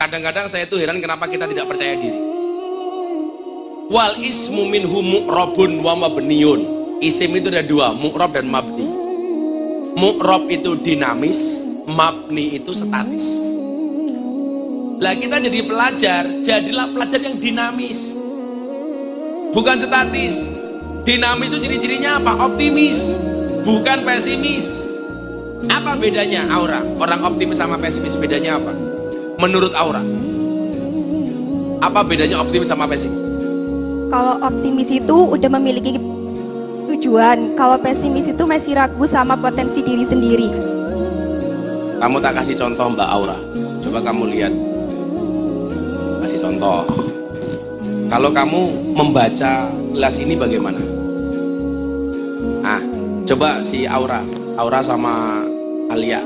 Kadang-kadang saya itu heran kenapa kita tidak percaya diri. Wal ismu minhu mu'rabun wa mabniun. Isim itu ada dua, mu'rab dan mabni. Mu'rab itu dinamis, mabni itu statis. Lah kita jadi pelajar, jadilah pelajar yang dinamis, bukan statis. Dinamis itu ciri-cirinya apa? Optimis, bukan pesimis. Apa bedanya Aura? Orang optimis sama pesimis bedanya apa? Menurut Aura, apa bedanya optimis sama pesimis? Kalau optimis itu udah memiliki tujuan, kalau pesimis itu masih ragu sama potensi diri sendiri. Kamu tak kasih contoh Mbak Aura, coba kamu lihat, kasih contoh. Kalau kamu membaca gelas ini bagaimana? Coba si Aura sama Alia,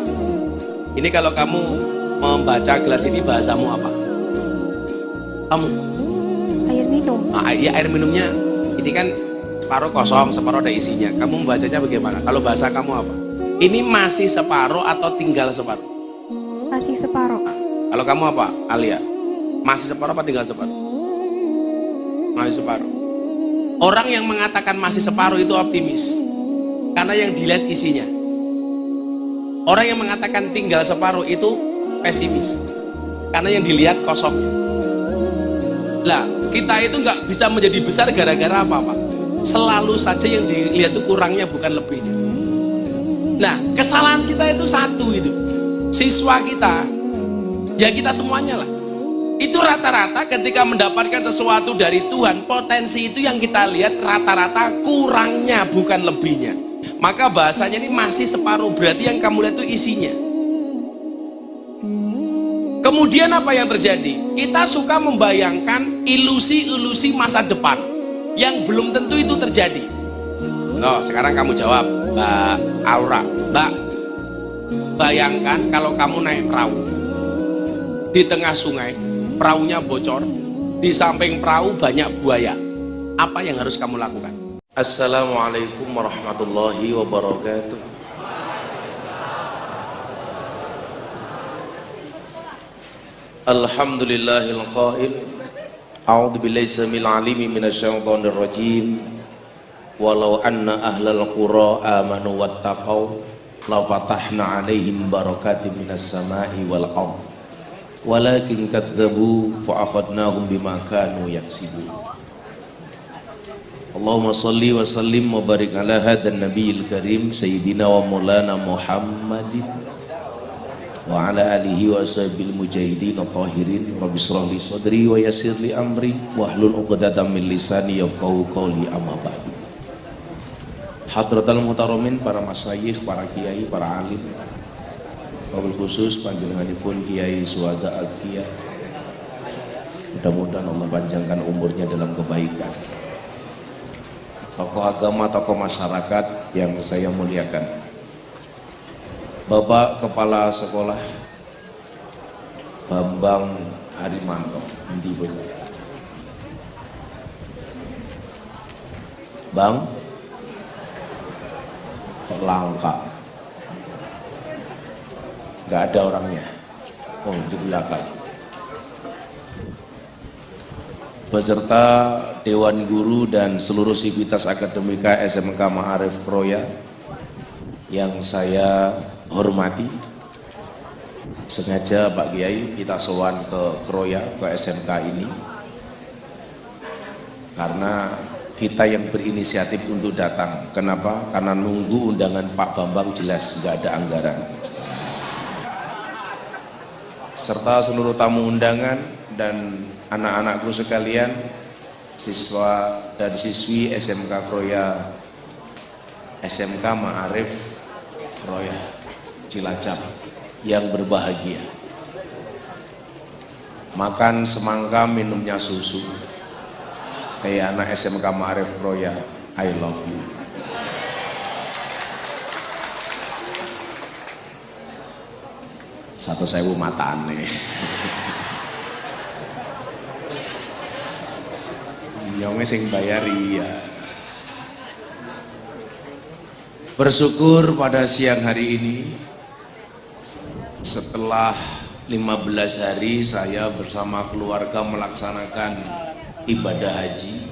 ini kalau kamu membaca gelas ini bahasamu apa? Kamu? Air minum. Ya air minumnya ini kan separuh kosong, separuh ada isinya. Kamu membacanya bagaimana? Kalau bahasa kamu apa? Ini masih separuh atau tinggal separuh? Masih separuh. Kalau kamu apa, Alia? Masih separuh apa tinggal separuh? Masih separuh. Orang yang mengatakan masih separuh itu optimis, karena yang dilihat isinya. Orang yang mengatakan tinggal separuh itu pesimis, karena yang dilihat kosongnya. Lah, kita itu nggak bisa menjadi besar gara-gara apa-apa. Selalu saja yang dilihat itu kurangnya bukan lebihnya. Nah, kesalahan kita itu satu itu. Siswa kita, ya kita semuanya lah. Itu rata-rata ketika mendapatkan sesuatu dari Tuhan, potensi itu yang kita lihat rata-rata kurangnya bukan lebihnya. Maka bahasanya ini masih separuh, berarti yang kamu lihat itu isinya. Kemudian apa yang terjadi? Kita suka membayangkan ilusi-ilusi masa depan yang belum tentu itu terjadi. Loh, sekarang kamu jawab, Mbak Aura. Mbak, bayangkan kalau kamu naik perahu di tengah sungai, perahunya bocor, di samping perahu banyak buaya. Apa yang harus kamu lakukan? Assalamualaikum warahmatullahi wabarakatuh. Alhamdulillahil qail, a'udzu billahi samil alimi minasyaitonir rajim. Walau anna ahlal qura amanu wattaqau la fatahna 'alaihim barakatim minas sama'i wal ardh. Walakin kadzdzabu fa akhadnahum bima kanu yaksibun. Allahumma salli wa sallim wa barik ala hadan nabiyil karim sayyidina wa maulana Muhammadin wa ala alihi wa ashabil mujahidin tahirin. Rabbi shrah li sadri wa yassir li amri wahlul 'uqdatam min lisani yafqahu qawli. Amma ba'du. Hadratal muhtaramin, para masyayikh, para kiai, para alim, wabil khusus panjenenganipun Kiai Suwada Azkia, mudah-mudahan Allah panjangkan umurnya dalam kebaikan. Tokoh agama, tokoh masyarakat yang saya muliakan, Bapak Kepala Sekolah Bambang Harimanto, Bang, kok langka? Gak ada orangnya. Oh, di belakang. Beserta Dewan Guru dan seluruh sivitas akademika SMK Ma'arif Kroya yang saya hormati. Sengaja Pak Kiai kita sowan ke Kroya, ke SMK ini, karena kita yang berinisiatif untuk datang. Kenapa? Karena nunggu undangan Pak Bambang jelas nggak ada anggaran. Serta seluruh tamu undangan dan anak-anakku sekalian, siswa dan siswi SMK Kroya, SMK Ma'arif Kroya Cilacap yang berbahagia. Makan semangka, minumnya susu. Kayak anak SMK Ma'arif Kroya, I love you. Satu sewu matane. Nyongnya sing bayari ya. Bersyukur pada siang hari ini setelah 15 hari saya bersama keluarga melaksanakan ibadah haji.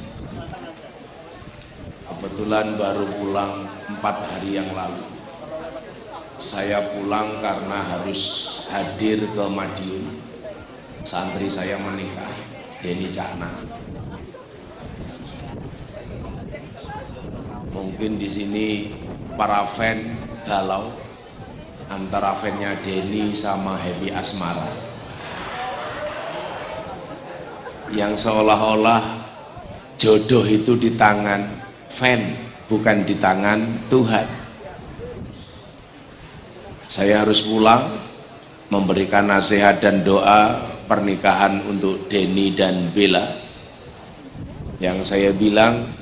Kebetulan baru pulang 4 hari yang lalu. Saya pulang karena harus hadir ke Madiun. Santri saya menikah, Denny Cakna. Mungkin di sini para fan galau antara fannya Denny sama Happy Asmara, yang seolah-olah jodoh itu di tangan fan, bukan di tangan Tuhan. Saya harus pulang memberikan nasihat dan doa pernikahan untuk Denny dan Bella. Yang saya bilang,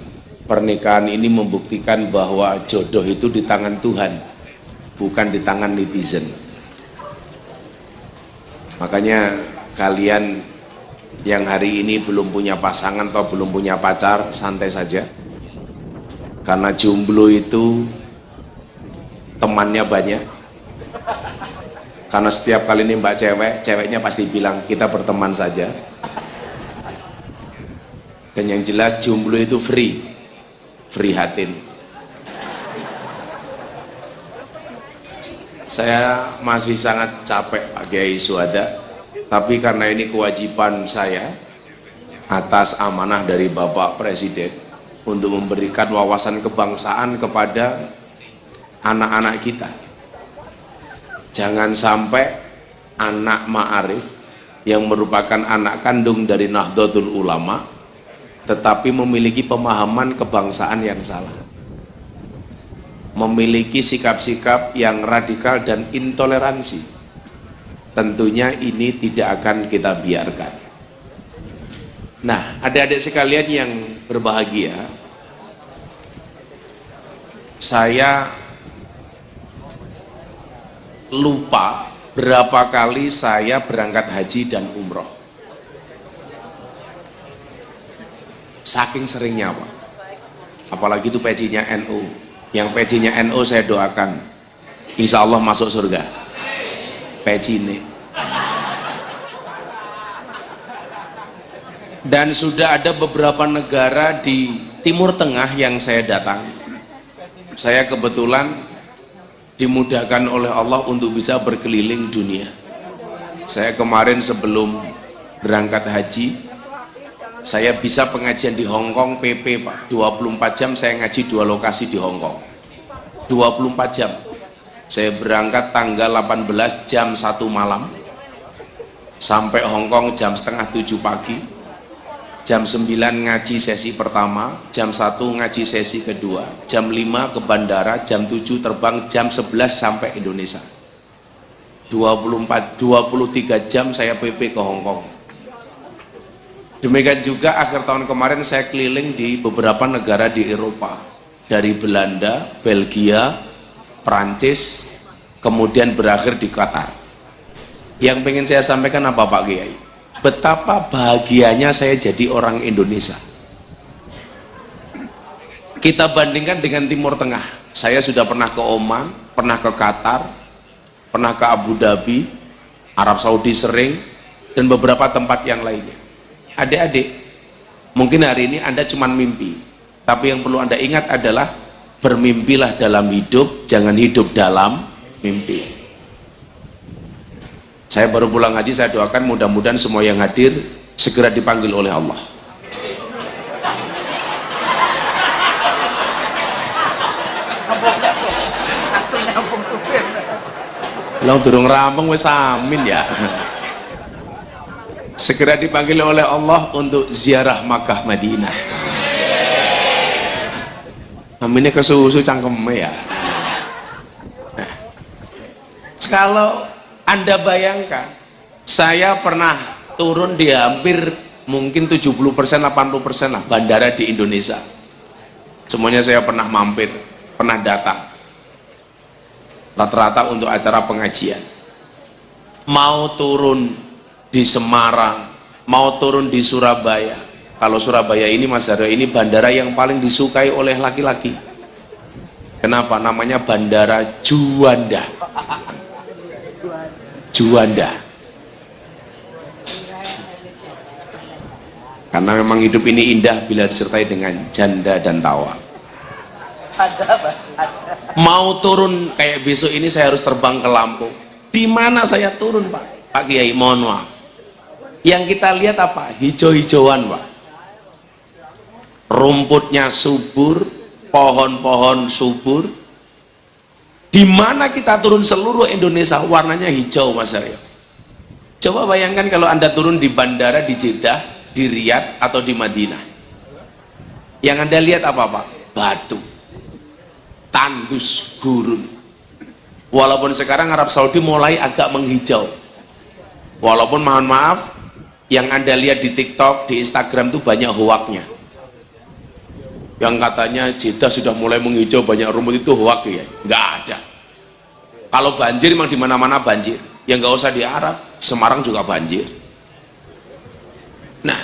pernikahan ini membuktikan bahwa jodoh itu di tangan Tuhan, bukan di tangan netizen. Makanya kalian yang hari ini belum punya pasangan atau belum punya pacar, santai saja. Karena jomblo itu temannya banyak. Karena setiap kali nembak cewek, ceweknya pasti bilang kita berteman saja. Dan yang jelas jomblo itu free hatin. Saya masih sangat capek Pak Kiai Suhada, tapi karena ini kewajiban saya atas amanah dari Bapak Presiden untuk memberikan wawasan kebangsaan kepada anak-anak kita. Jangan sampai anak ma'arif yang merupakan anak kandung dari Nahdlatul Ulama tetapi memiliki pemahaman kebangsaan yang salah, memiliki sikap-sikap yang radikal dan intoleransi. Tentunya ini tidak akan kita biarkan. Nah, adik-adik sekalian yang berbahagia, saya lupa berapa kali saya berangkat haji dan umroh. Saking seringnya Pak. Apalagi itu pecinya NU. Yang pecinya NU saya doakan insya Allah masuk surga. Peci ini. Dan sudah ada beberapa negara di Timur Tengah yang saya datang. Saya kebetulan dimudahkan oleh Allah untuk bisa berkeliling dunia. Saya kemarin sebelum berangkat haji, saya bisa pengajian di Hong Kong PP Pak, 24 jam saya ngaji 2 lokasi di Hong Kong. 24 jam. Saya berangkat tanggal 18 jam 1 malam, sampai Hong Kong jam setengah 7 pagi. Jam 9 ngaji sesi pertama, jam 1 ngaji sesi kedua, jam 5 ke bandara, jam 7 terbang, jam 11 sampai Indonesia. 23 jam saya PP ke Hong Kong. Demikian juga akhir tahun kemarin saya keliling di beberapa negara di Eropa, dari Belanda, Belgia, Prancis, kemudian berakhir di Qatar. Yang pengen saya sampaikan apa Pak Kiai? Betapa bahagianya saya jadi orang Indonesia. Kita bandingkan dengan Timur Tengah. Saya sudah pernah ke Oman, pernah ke Qatar, pernah ke Abu Dhabi, Arab Saudi sering, dan beberapa tempat yang lainnya. Adik-adik, mungkin hari ini Anda cuma mimpi, tapi yang perlu Anda ingat adalah bermimpilah dalam hidup, jangan hidup dalam mimpi. Saya baru pulang haji, saya doakan mudah-mudahan semua yang hadir segera dipanggil oleh Allah. Lang durung rampung wis amin ya. Segera dipanggil oleh Allah untuk ziarah Makkah Madinah. Aminnya kesusu cangkeme ya. Nah, kalau Anda bayangkan, saya pernah turun di hampir mungkin 70%, 80% lah bandara di Indonesia. Semuanya saya pernah mampir, pernah datang. Rata-rata untuk acara pengajian. Mau turun di Semarang, mau turun di Surabaya. Kalau Surabaya ini Mas Daryo, ini bandara yang paling disukai oleh laki-laki. Kenapa? Namanya Bandara Juanda. Juanda. karena memang hidup ini indah bila disertai dengan janda dan tawa. Mau turun kayak besok ini saya harus terbang ke Lampung. Di mana saya turun Pak? Pak Kiai, mohon maaf, yang kita lihat apa? Hijau-hijauan Pak, rumputnya subur, pohon-pohon subur. Di mana kita turun seluruh Indonesia warnanya hijau Mas Aryo. Coba bayangkan kalau Anda turun di bandara di Jeddah, di Riyadh atau di Madinah. Yang Anda lihat apa Pak? Batu, tandus, gurun. Walaupun sekarang Arab Saudi mulai agak menghijau. Walaupun mohon maaf, yang Anda lihat di TikTok, di Instagram itu banyak hoaknya. Yang katanya Jeddah sudah mulai menghijau banyak rumput, itu hoak ya? Nggak ada. Kalau banjir memang di mana-mana banjir. Ya nggak usah di Arab, Semarang juga banjir. Nah,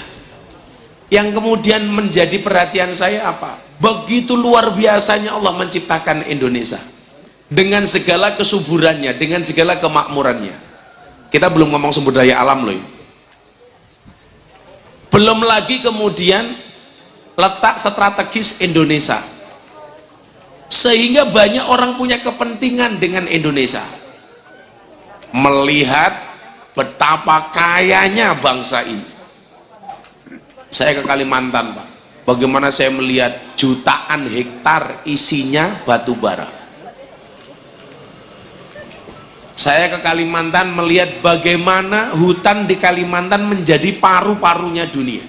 yang kemudian menjadi perhatian saya apa? Begitu luar biasanya Allah menciptakan Indonesia dengan segala kesuburannya, dengan segala kemakmurannya. Kita belum ngomong sumber daya alam loh. Belum lagi kemudian letak strategis Indonesia, sehingga banyak orang punya kepentingan dengan Indonesia, melihat betapa kayanya bangsa ini. Saya ke Kalimantan Pak, bagaimana saya melihat jutaan hektar isinya batu bara. Saya ke Kalimantan melihat bagaimana hutan di Kalimantan menjadi paru-parunya dunia.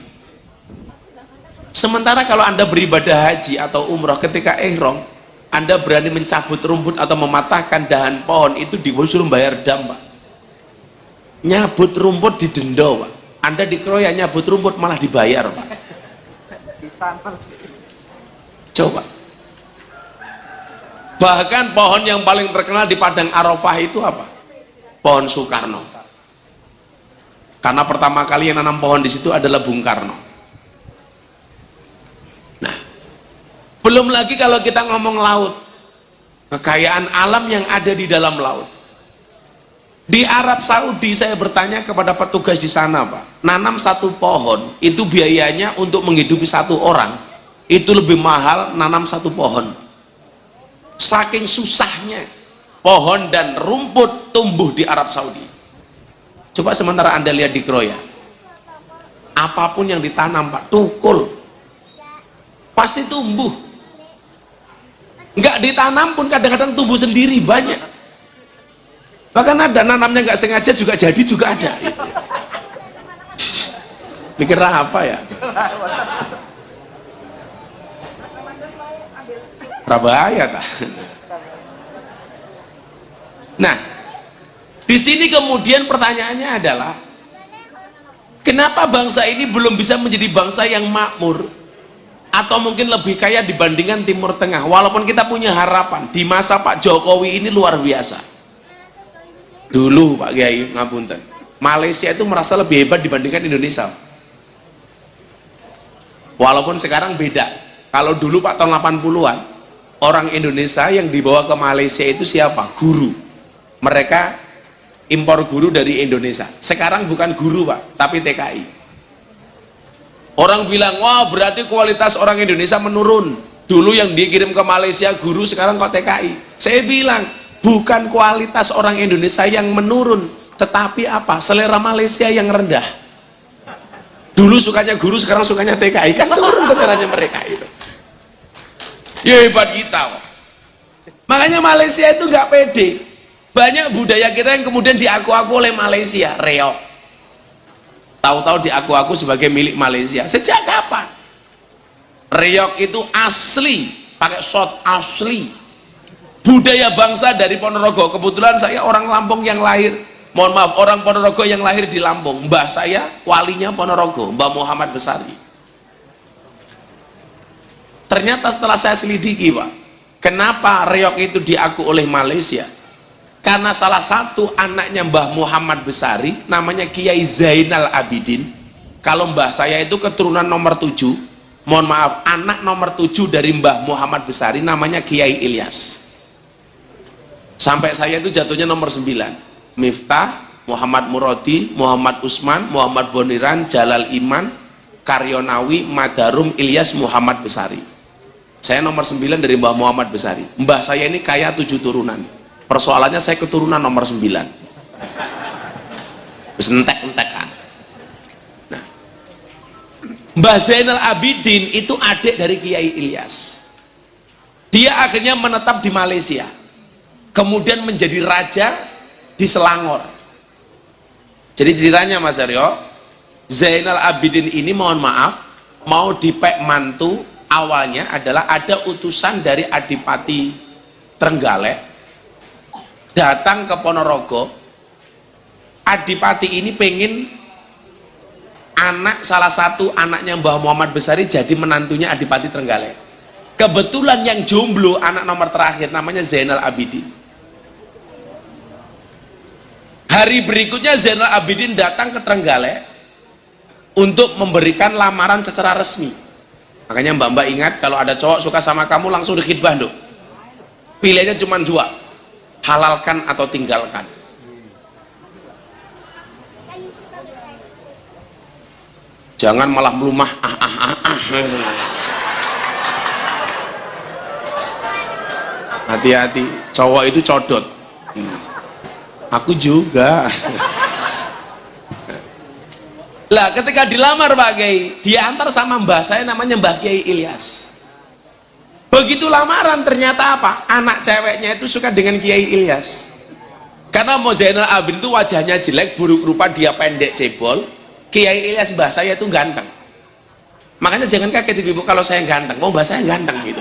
Sementara kalau Anda beribadah haji atau umroh, ketika ihram Anda berani mencabut rumput atau mematahkan dahan pohon, itu disuruh bayar dam Pak. Nyabut rumput didenda Pak. Anda dikeroyok nyabut rumput malah dibayar Pak. Coba. Bahkan pohon yang paling terkenal di Padang Arafah itu apa? Pohon Soekarno. Karena pertama kali yang nanam pohon di situ adalah Bung Karno. Belum lagi kalau kita ngomong laut, kekayaan alam yang ada di dalam laut. Di Arab Saudi saya bertanya kepada petugas di sana Pak, nanam satu pohon itu biayanya untuk menghidupi satu orang itu lebih mahal nanam satu pohon. Saking susahnya pohon dan rumput tumbuh di Arab Saudi. Coba sementara Anda lihat di Kroya, apapun yang ditanam Pak, tukul pasti tumbuh. Nggak ditanam pun kadang-kadang tumbuh sendiri banyak. Bahkan ada nanamnya nggak sengaja juga jadi juga ada. Mikir apa ya? Rabahaya tak? Nah, di sini kemudian pertanyaannya adalah, kenapa bangsa ini belum bisa menjadi bangsa yang makmur? Atau mungkin lebih kaya dibandingkan Timur Tengah, walaupun kita punya harapan di masa Pak Jokowi ini luar biasa. Dulu Pak Kiai ngapunten, Malaysia itu merasa lebih hebat dibandingkan Indonesia, walaupun sekarang beda. Kalau dulu Pak tahun 80-an orang Indonesia yang dibawa ke Malaysia itu siapa? Guru. Mereka impor guru dari Indonesia. Sekarang bukan guru Pak, tapi TKI. Orang bilang, wah berarti kualitas orang Indonesia menurun. Dulu yang dikirim ke Malaysia guru, sekarang kok TKI. Saya bilang, bukan kualitas orang Indonesia yang menurun, tetapi apa? Selera Malaysia yang rendah. Dulu sukanya guru, sekarang sukanya TKI. Kan turun seleranya mereka itu. Ya hebat kita. Makanya Malaysia itu nggak pede. Banyak budaya kita yang kemudian diaku-aku oleh Malaysia. Reok. Tahu-tahu diaku-aku sebagai milik Malaysia. Sejak kapan? Reok itu asli, pakai shot asli. Budaya bangsa dari Ponorogo. Kebetulan saya orang Lampung yang lahir, mohon maaf, orang Ponorogo yang lahir di Lampung. Mbah saya walinya Ponorogo, Mbah Muhammad Besari. Ternyata setelah saya selidiki Pak, kenapa reok itu diaku oleh Malaysia? Karena salah satu anaknya Mbah Muhammad Besari namanya Kiai Zainal Abidin. Kalau mbah saya itu keturunan nomor 7, mohon maaf, anak nomor 7 dari Mbah Muhammad Besari namanya Kiai Ilyas. Sampai saya itu jatuhnya nomor 9. Miftah, Muhammad Murodi, Muhammad Usman, Muhammad Boniran, Jalal Iman, Karyonawi Madarum Ilyas Muhammad Besari. Saya nomor 9 dari Mbah Muhammad Besari. Mbah saya ini kaya 7 turunan. Persoalannya saya keturunan nomor 9. Terus entek-entekan. Nah, Mbah Zainal Abidin itu adik dari Kiai Ilyas. Dia akhirnya menetap di Malaysia. Kemudian menjadi raja di Selangor. Jadi ceritanya Mas Aryo, Zainal Abidin ini mohon maaf mau dipek mantu, awalnya adalah ada utusan dari Adipati Trenggalek datang ke Ponorogo. Adipati ini pengen salah satu anaknya Mbah Muhammad Besari jadi menantunya Adipati Trenggalek. Kebetulan yang jomblo anak nomor terakhir namanya Zainal Abidin. Hari berikutnya Zainal Abidin datang ke Trenggalek untuk memberikan lamaran secara resmi. Makanya mbak-mbak ingat, kalau ada cowok suka sama kamu langsung dikhidbah dong. Pilihannya cuma dua, halalkan atau tinggalkan. Jangan malah melumah gitu. Hati-hati, cowok itu codot. Aku juga. Lah ketika dilamar Pak Kiai, diantar sama mbah saya namanya Mbah Kiai Ilyas. Begitu lamaran ternyata apa? Anak ceweknya itu suka dengan Kiai Ilyas. Karena mau Zainal Abidin itu wajahnya jelek, buruk rupa, dia pendek cebol. Kiai Ilyas mbah saya itu ganteng. Makanya jangan kaget ibu kalau saya ganteng. Mau mbah saya ganteng gitu.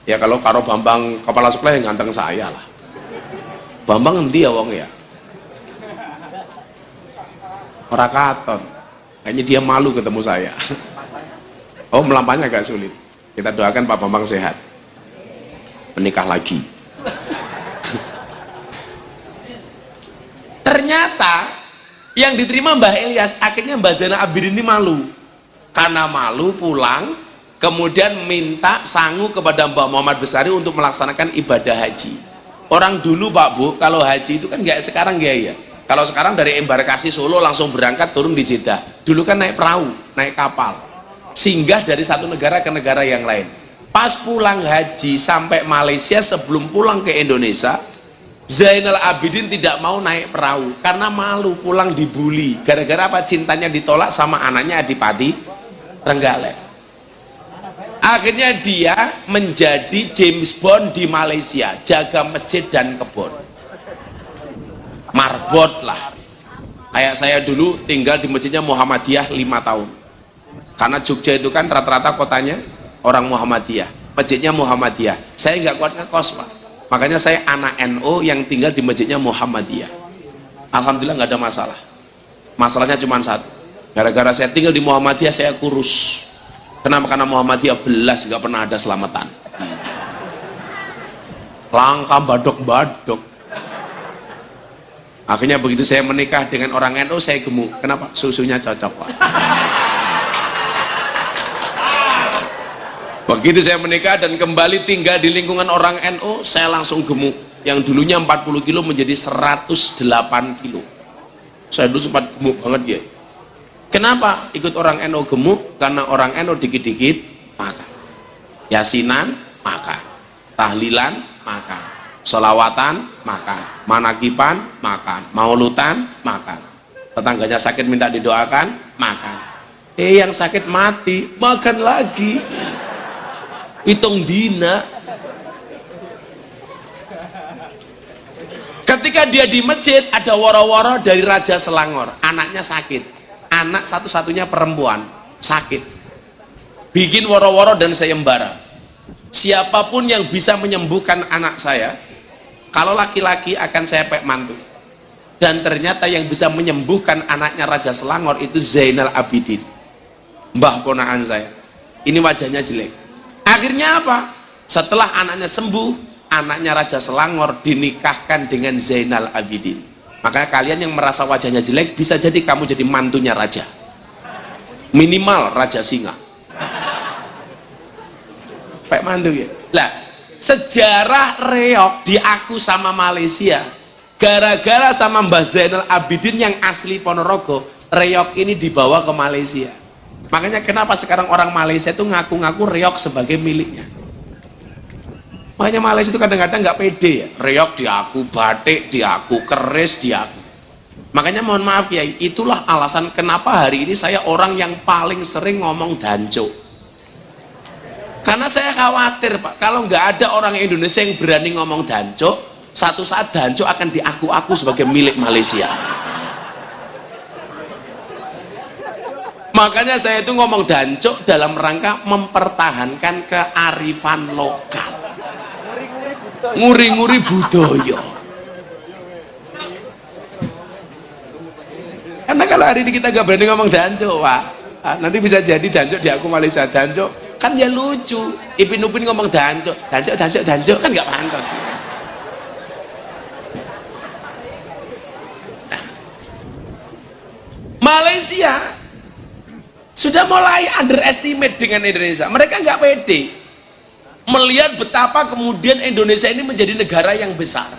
Ya kalau karo Bambang kepala sekolah yang ganteng saya lah. Bambang endi ya wong ya? Ora katon. Kayaknya dia malu ketemu saya. Oh, melampanya agak sulit. Kita doakan Pak Bambang sehat. Menikah lagi. Ternyata yang diterima Mbah Ilyas akhirnya Mbah Zainal Abidin ini malu. Karena malu pulang, kemudian minta sangu kepada Mbah Muhammad Besari untuk melaksanakan ibadah haji. Orang dulu Pak Bu, kalau haji itu kan nggak sekarang ya. Kalau sekarang dari embarkasi Solo langsung berangkat turun di Jeddah. Dulu kan naik perahu, naik kapal, singgah dari satu negara ke negara yang lain. Pas pulang haji sampai Malaysia, sebelum pulang ke Indonesia, Zainal Abidin tidak mau naik perahu karena malu, pulang dibully. Gara-gara apa? Cintanya ditolak sama anaknya Adipati Trenggalek. Akhirnya dia menjadi James Bond di Malaysia, jaga masjid dan kebun. Marbot lah. Kayak saya dulu tinggal di masjidnya Muhammadiyah 5 tahun. Karena Jogja itu kan rata-rata kotanya orang Muhammadiyah, masjidnya Muhammadiyah. Saya nggak kuat ngekos Pak. Makanya saya anak NU yang tinggal di masjidnya Muhammadiyah. Alhamdulillah nggak ada masalah. Masalahnya cuma satu. Gara-gara saya tinggal di Muhammadiyah saya kurus. Kenapa? Karena Muhammadiyah belas nggak pernah ada selamatan. Langka badok-badok. Akhirnya begitu saya menikah dengan orang NU saya gemuk. Kenapa? Susunya cocok Pak. Begitu saya menikah dan kembali tinggal di lingkungan orang NU, saya langsung gemuk. Yang dulunya 40 kilo menjadi 108 kilo. Saya dulu sempat gemuk banget ya. Kenapa ikut orang NU gemuk? Karena orang NU dikit-dikit makan. Yasinan makan. Tahlilan makan. Sholawatan makan. Manakiban makan. Maulutan makan. Tetangganya sakit minta didoakan makan. Yang sakit mati makan lagi. Hitung dina. Ketika dia di masjid ada woro-woro dari Raja Selangor, anaknya sakit, anak satu-satunya perempuan sakit, bikin woro-woro dan sayembara, siapapun yang bisa menyembuhkan anak saya, kalau laki-laki akan saya pek mantu. Dan ternyata yang bisa menyembuhkan anaknya Raja Selangor itu Zainal Abidin, mbah ponakan saya. Ini wajahnya jelek. Akhirnya apa? Setelah anaknya sembuh, anaknya Raja Selangor dinikahkan dengan Zainal Abidin. Makanya kalian yang merasa wajahnya jelek, bisa jadi kamu jadi mantunya raja. Minimal Raja Singa. Pak mantu ya. Lah, sejarah reok diaku sama Malaysia. Gara-gara sama Mbah Zainal Abidin yang asli Ponorogo, reok ini dibawa ke Malaysia. Makanya kenapa sekarang orang Malaysia itu ngaku-ngaku reok sebagai miliknya. Makanya Malaysia itu kadang-kadang nggak pede ya, reok diaku, batik diaku, keris diaku. Makanya mohon maaf Kiai, itulah alasan kenapa hari ini saya orang yang paling sering ngomong danco. Karena saya khawatir Pak, kalau nggak ada orang Indonesia yang berani ngomong danco, satu saat danco akan diaku-aku sebagai milik Malaysia. Makanya saya itu ngomong danco dalam rangka mempertahankan kearifan lokal. Nguri-nguri budaya. Karena kalau hari ini kita gak berani ngomong danco Pak, nanti bisa jadi danco di aku Malaysia. Danco kan ya lucu, Ipin Upin ngomong danco kan gak pantas. Nah, Malaysia sudah mulai underestimate dengan Indonesia. Mereka nggak pede melihat betapa kemudian Indonesia ini menjadi negara yang besar.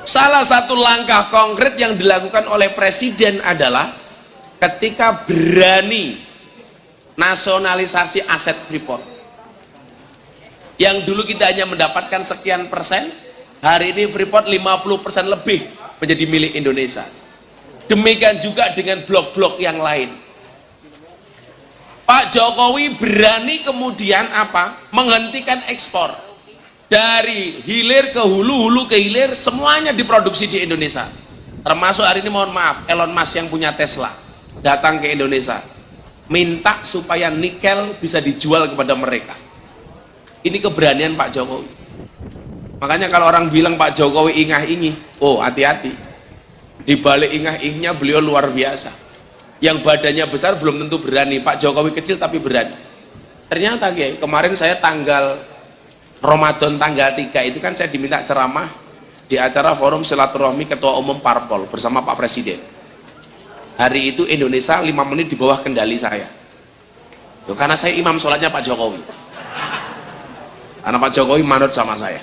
Salah satu langkah konkret yang dilakukan oleh Presiden adalah ketika berani nasionalisasi aset Freeport. Yang dulu kita hanya mendapatkan sekian persen, hari ini Freeport 50% lebih menjadi milik Indonesia. Demikian juga dengan blok-blok yang lain. Pak Jokowi berani kemudian apa? Menghentikan ekspor. Dari hilir ke hulu, hulu ke hilir, semuanya diproduksi di Indonesia. Termasuk hari ini mohon maaf, Elon Musk yang punya Tesla datang ke Indonesia, minta supaya nikel bisa dijual kepada mereka. Ini keberanian Pak Jokowi. Makanya kalau orang bilang Pak Jokowi ingah-ingih, oh hati-hati. Di balik ingah-ingihnya beliau luar biasa. Yang badannya besar belum tentu berani. Pak Jokowi kecil tapi berani. Ternyata Kiai, kemarin saya tanggal Ramadan tanggal 3 itu kan saya diminta ceramah di acara forum silaturahmi Ketua Umum Parpol bersama Pak Presiden. Hari itu Indonesia 5 menit di bawah kendali saya. Tuh, karena saya imam sholatnya Pak Jokowi. Karena Pak Jokowi manut sama saya.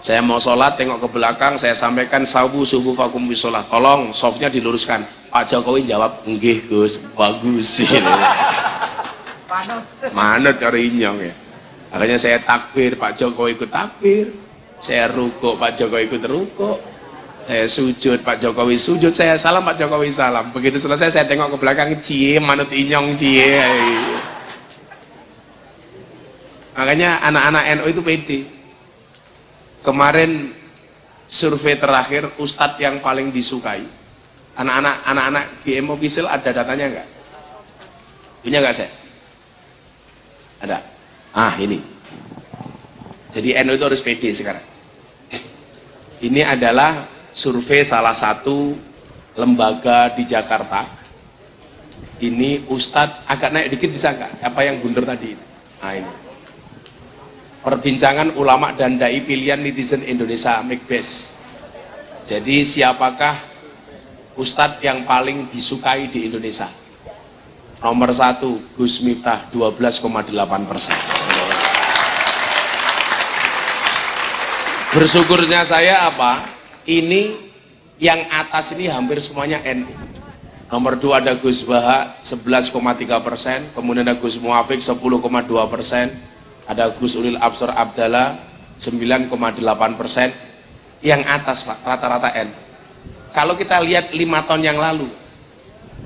Saya mau sholat, tengok ke belakang, saya sampaikan sawu subuh fakum bisolat, tolong softnya diluruskan. Pak Jokowi jawab, nggih Gus, bagus. Manut karo inyong ya. Makanya saya takbir, Pak Jokowi ikut takbir. Saya rukuk, Pak Jokowi ikut rukuk. Saya sujud, Pak Jokowi sujud. Saya salam, Pak Jokowi salam. Begitu selesai saya tengok ke belakang, cie, manut inyong cie. Makanya anak-anak NU itu pede. Kemarin survei terakhir ustadz yang paling disukai anak-anak GM official, ada datanya enggak? Punya enggak saya? Ada. Ini. Jadi NU itu harus pede sekarang. Ini adalah survei salah satu lembaga di Jakarta. Ini ustadz, agak naik dikit bisa enggak? Apa yang bundar tadi? Ini. Perbincangan ulama dan dai pilihan netizen Indonesia Macbeth. Jadi siapakah ustadz yang paling disukai di Indonesia? Nomor 1 Gus Miftah 12,8%. Bersyukurnya saya apa? Ini yang atas ini hampir semuanya NU. Nomor 2 ada Gus Baha 11,3%, kemudian ada Gus Muafik 10,2%. Ada Gus Ulil Absor Abdallah 9,8%. Yang atas Pak rata-rata N. Kalau kita lihat 5 tahun yang lalu,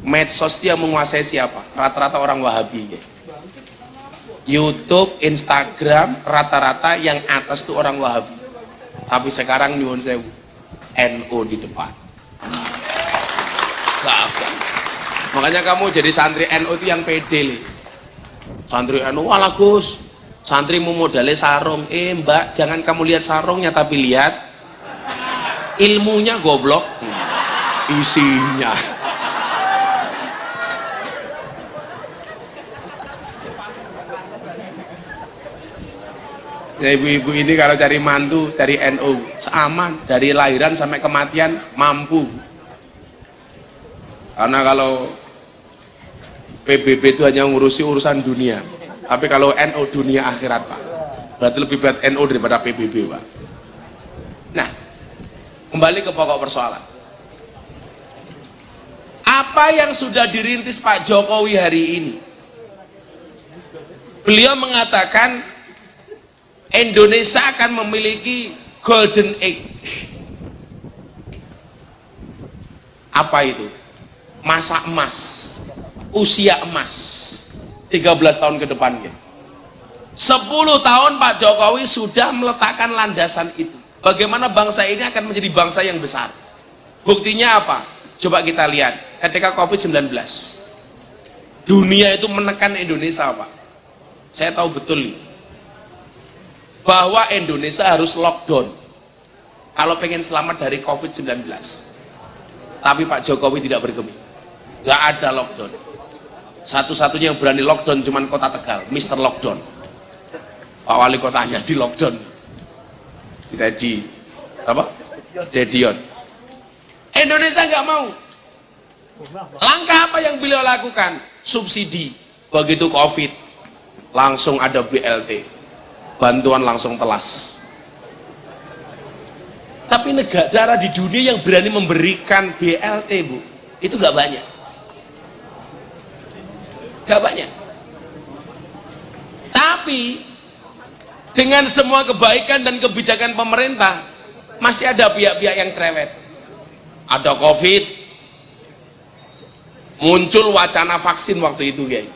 medsos dia menguasai siapa? Rata-rata orang Wahabi ya. YouTube, Instagram, rata-rata yang atas itu orang Wahabi. Tapi sekarang nyuwun sewu, NU di depan. Gagah. Makanya kamu jadi santri NU itu yang pede. Santri NU, walah Gus, santri mau modalnya sarung. Mbak, jangan kamu lihat sarungnya tapi lihat ilmunya goblok. Isinya. Ya ibu-ibu ini kalau cari mantu, cari NU, aman dari lahiran sampai kematian mampu. Karena kalau PBB itu hanya ngurusi urusan dunia. Tapi kalau NU dunia akhirat Pak, berarti lebih berat NU daripada PBB Pak. Nah, kembali ke pokok persoalan. Apa yang sudah dirintis Pak Jokowi hari ini? Beliau mengatakan Indonesia akan memiliki golden age. Apa itu? Masa emas, usia emas 13 tahun ke depannya. 10 tahun Pak Jokowi sudah meletakkan landasan itu. Bagaimana bangsa ini akan menjadi bangsa yang besar. Buktinya apa? Coba kita lihat ketika COVID-19 dunia itu menekan Indonesia Pak. Saya tahu betul bahwa Indonesia harus lockdown kalau pengen selamat dari COVID-19. Tapi Pak Jokowi tidak bergeming, gak ada lockdown. Satu-satunya yang berani lockdown cuman Kota Tegal, Mr. Lockdown. Pak Wali Kotanya di lockdown, tidak di apa? Dedion. Indonesia nggak mau. Langkah apa yang beliau lakukan? Subsidi. Begitu COVID, langsung ada BLT, bantuan langsung telas. Tapi negara di dunia yang berani memberikan BLT, Bu, itu nggak banyak. Nggak banyak. Tapi dengan semua kebaikan dan kebijakan pemerintah, masih ada pihak-pihak yang cerewet. Ada COVID, muncul wacana vaksin waktu itu, guys.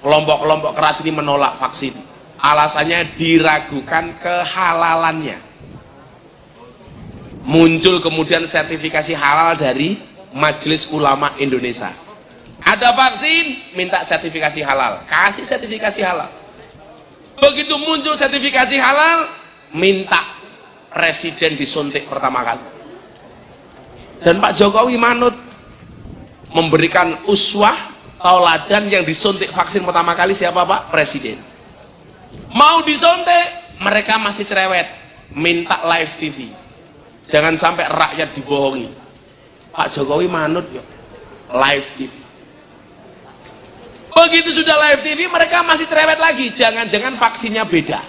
Kelompok-kelompok keras ini menolak vaksin. Alasannya diragukan kehalalannya. Muncul kemudian sertifikasi halal dari Majelis Ulama Indonesia. Ada vaksin, minta sertifikasi halal, kasih sertifikasi halal. Begitu muncul sertifikasi halal, minta presiden disuntik pertama kali. Dan Pak Jokowi manut, memberikan uswah tauladan. Yang disuntik vaksin pertama kali siapa Pak? Presiden. Mau disuntik, mereka masih cerewet, minta live TV. Jangan sampai rakyat dibohongi. Pak Jokowi manut ya, live TV. Begitu sudah live TV, mereka masih cerewet lagi, jangan-jangan vaksinnya beda.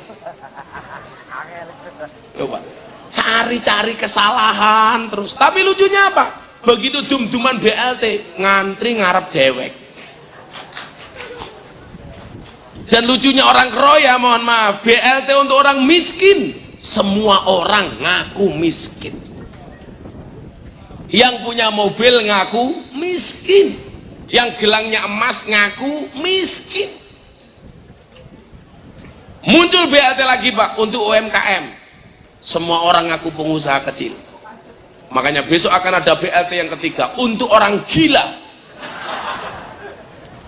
Coba cari-cari kesalahan terus. Tapi lucunya apa? Begitu dum-duman BLT, ngantri ngarep dewek. Dan lucunya orang keroya, mohon maaf, BLT untuk orang miskin. Semua orang ngaku miskin. Yang punya mobil ngaku miskin, yang gelangnya emas ngaku miskin. Muncul BLT lagi Pak untuk UMKM, semua orang ngaku pengusaha kecil. Makanya besok akan ada BLT yang ketiga untuk orang gila.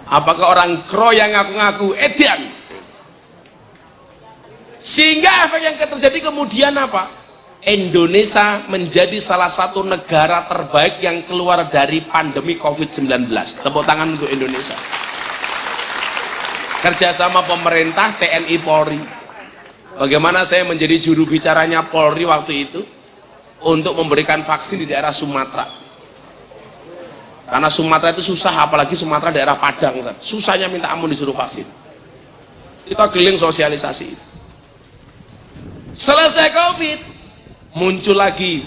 Apakah orang kro yang ngaku-ngaku edan? Sehingga efek yang terjadi kemudian apa? Indonesia menjadi salah satu negara terbaik yang keluar dari pandemi COVID-19. Tepuk tangan untuk Indonesia. Kerjasama pemerintah, TNI, Polri. Bagaimana saya menjadi juru bicaranya Polri waktu itu untuk memberikan vaksin di daerah Sumatera. Karena Sumatera itu susah, apalagi Sumatera daerah Padang. Susahnya minta ampun disuruh vaksin. Kita keliling sosialisasi. Selesai COVID, muncul lagi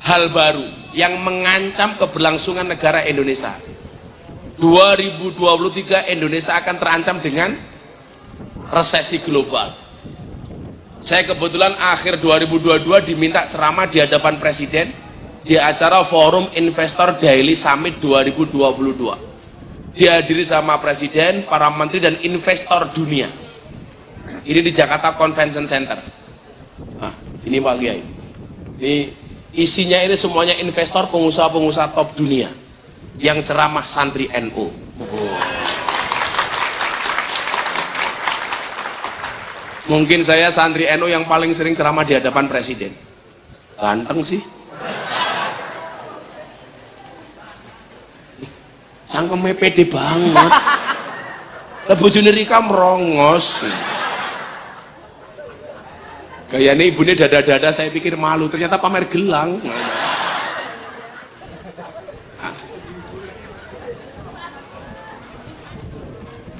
hal baru yang mengancam keberlangsungan negara Indonesia. 2023 Indonesia akan terancam dengan resesi global. Saya kebetulan akhir 2022 diminta ceramah di hadapan Presiden di acara Forum Investor Daily Summit 2022. Dihadiri sama Presiden, para menteri dan investor dunia. Ini di Jakarta Convention Center. Nah, ini Pak Kiai. Ini isinya ini semuanya investor, pengusaha-pengusaha top dunia yang ceramah santri NU. Mungkin saya santri NU yang paling sering ceramah di hadapan Presiden. Ganteng sih. Cangkemnya pede banget. Lah bojone Rika merongos. Gayanya ibunya dada-dada, saya pikir malu, ternyata pamer gelang.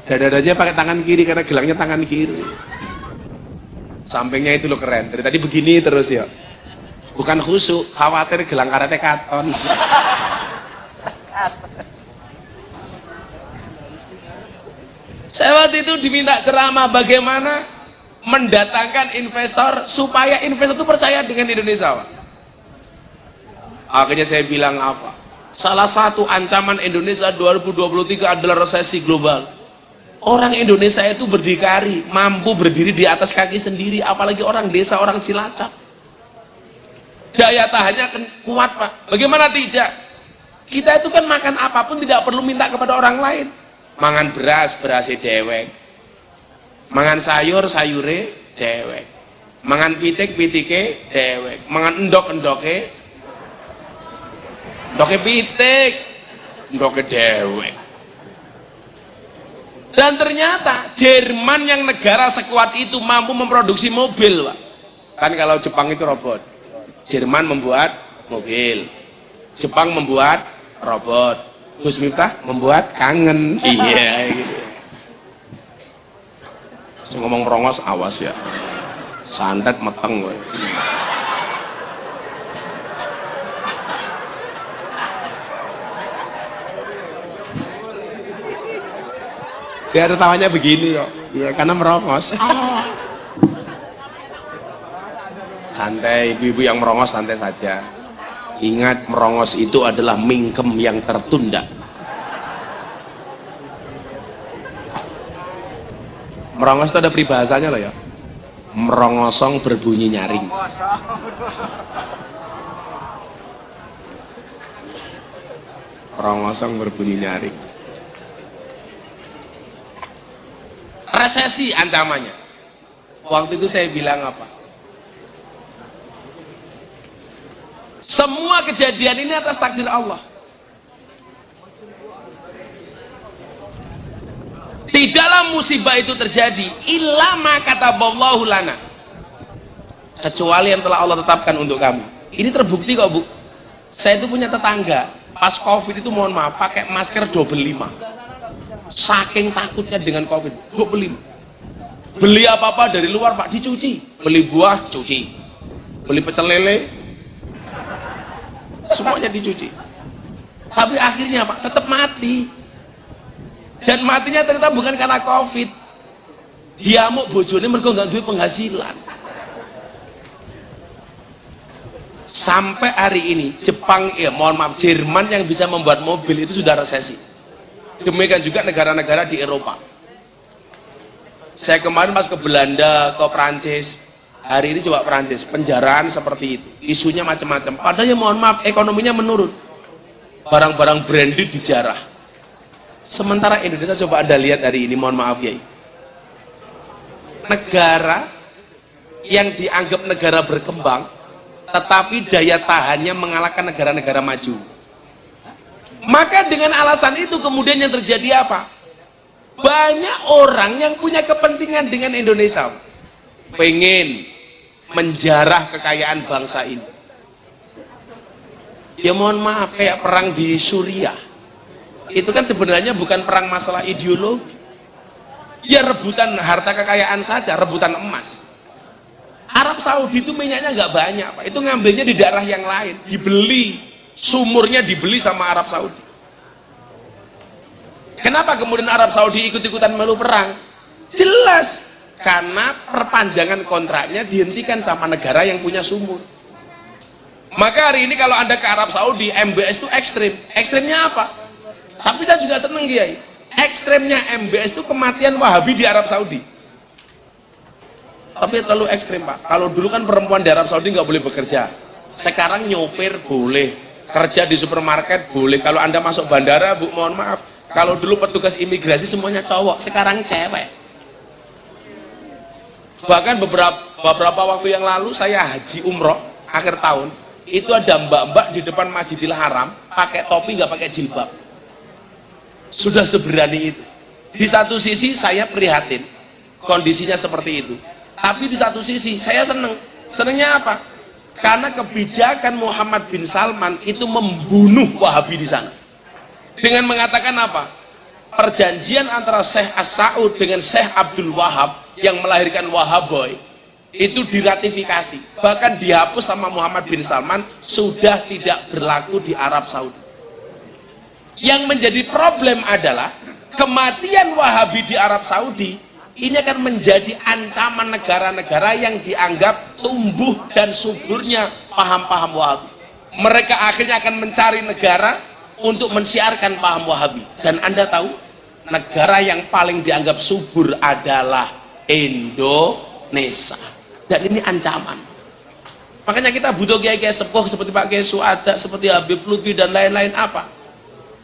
Dada-dadanya pakai tangan kiri karena gelangnya tangan kiri. Sampingnya itu loh keren. Dari tadi begini terus ya. Bukan khusyuk, khawatir gelang karate katon. Saya waktu itu diminta ceramah bagaimana mendatangkan investor supaya investor itu percaya dengan Indonesia, Pak. Akhirnya saya bilang apa? Salah satu ancaman Indonesia 2023 adalah resesi global. Orang Indonesia itu berdikari, mampu berdiri di atas kaki sendiri, apalagi orang desa, orang Cilacap. Daya tahannya kuat, Pak. Bagaimana tidak? Kita itu kan makan apapun tidak perlu minta kepada orang lain. Mangan beras, berasnya dewek. Mangan sayur, sayure dewek. Mangan pitik, pitike dewek. Mangan endok, endoke pitik, endoke dewek. Dan ternyata Jerman yang negara sekuat itu mampu memproduksi mobil, Pak. Kan kalau Jepang itu robot, Jerman membuat mobil, Jepang membuat robot, Gus Miftah membuat kangen. Iya gitu. Ngomong merongos awas ya, santet meteng gue. Dia tertawanya begini kok, ya karena merongos. Santai, ibu-ibu yang merongos santai saja. Ingat, merongos itu adalah mingkem yang tertunda. Merongos itu ada peribahasanya loh ya. Merongosong berbunyi nyaring. Merongosong berbunyi nyaring. Resesi ancamannya. Waktu itu saya bilang apa? Semua kejadian ini atas takdir Allah. Tidaklah musibah itu terjadi illa ma kataballahu lana, kecuali yang telah Allah tetapkan untuk kami. Ini terbukti kok, Bu. Saya itu punya tetangga pas Covid itu, mohon maaf, pakai masker 25. Saking takutnya dengan Covid, 25. Beli apa-apa dari luar, Pak, dicuci. Beli buah, cuci. Beli pecel lele, semuanya dicuci. Tapi akhirnya, Pak, tetap mati. Dan matinya ternyata bukan karena Covid. Diamuk bojone mergo nggak duit penghasilan. Sampai hari ini Jepang, ya mohon maaf, Jerman yang bisa membuat mobil itu sudah resesi. Demikian juga negara-negara di Eropa. Saya kemarin pas ke Belanda, ke Prancis, hari ini coba Prancis, penjaraan seperti itu, isunya macam-macam. Padahal ya mohon maaf, ekonominya menurun, barang-barang branded dijarah. Sementara Indonesia, coba Anda lihat hari ini, mohon maaf ya, negara yang dianggap negara berkembang tetapi daya tahannya mengalahkan negara-negara maju. Maka dengan alasan itu kemudian yang terjadi apa? Banyak orang yang punya kepentingan dengan Indonesia, pengen menjarah kekayaan bangsa ini. Ya mohon maaf, kayak perang di Suriah itu kan sebenarnya bukan perang masalah ideologi, ya rebutan harta kekayaan saja, rebutan emas. Arab Saudi itu minyaknya nggak banyak, Pak. Itu ngambilnya di daerah yang lain, dibeli, sumurnya dibeli sama Arab Saudi. Kenapa kemudian Arab Saudi ikut-ikutan melu perang? Jelas, karena perpanjangan kontraknya dihentikan sama negara yang punya sumur. Maka hari ini kalau Anda ke Arab Saudi, MBS itu ekstrim. Ekstrimnya apa? Tapi saya juga seneng, Kiai. Ekstrimnya MBS itu kematian Wahabi di Arab Saudi. Tapi terlalu ekstrim, Pak. Kalau dulu kan perempuan di Arab Saudi nggak boleh bekerja. Sekarang nyopir boleh, kerja di supermarket boleh. Kalau Anda masuk bandara, Bu, mohon maaf, kalau dulu petugas imigrasi semuanya cowok, sekarang cewek. Bahkan beberapa waktu yang lalu saya haji umroh akhir tahun, itu ada mbak-mbak di depan Masjidil Haram pakai topi nggak pakai jilbab. Sudah seberani itu. Di satu sisi saya prihatin kondisinya seperti itu, tapi di satu sisi saya seneng. Senengnya apa? Karena kebijakan Muhammad bin Salman itu membunuh Wahabi di sana dengan mengatakan apa? Perjanjian antara Syekh As-Saud dengan Syekh Abdul Wahab yang melahirkan Wahaboy itu diratifikasi, bahkan dihapus sama Muhammad bin Salman, sudah tidak berlaku di Arab Saudi. Yang menjadi problem adalah kematian Wahabi di Arab Saudi ini akan menjadi ancaman negara-negara yang dianggap tumbuh dan suburnya paham-paham Wahabi. Mereka akhirnya akan mencari negara untuk mensiarkan paham Wahabi. Dan Anda tahu, negara yang paling dianggap subur adalah Indonesia. Dan ini ancaman. Makanya kita butuh kiai-kiai sepuh seperti Pak Kiai Suada, seperti Habib Lutfi dan lain-lain apa?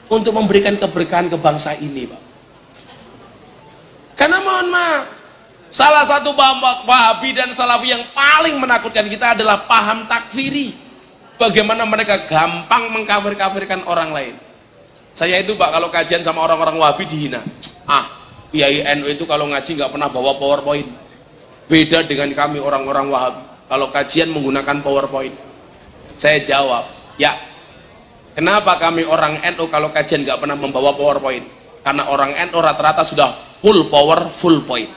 Untuk memberikan keberkahan ke bangsa ini, Pak. Karena mohon maaf, salah satu paham Wahabi dan Salafi yang paling menakutkan kita adalah paham takfiri. Bagaimana mereka gampang mengkafir-kafirkan orang lain. Saya itu, Pak, kalau kajian sama orang-orang Wahabi dihina. Kiai NU itu kalau ngaji nggak pernah bawa PowerPoint. Beda dengan kami orang-orang Wahabi. Kalau kajian menggunakan PowerPoint. Saya jawab, ya. Kenapa kami orang NU kalau kajian nggak pernah membawa PowerPoint? Karena orang NU rata-rata sudah full power, full point.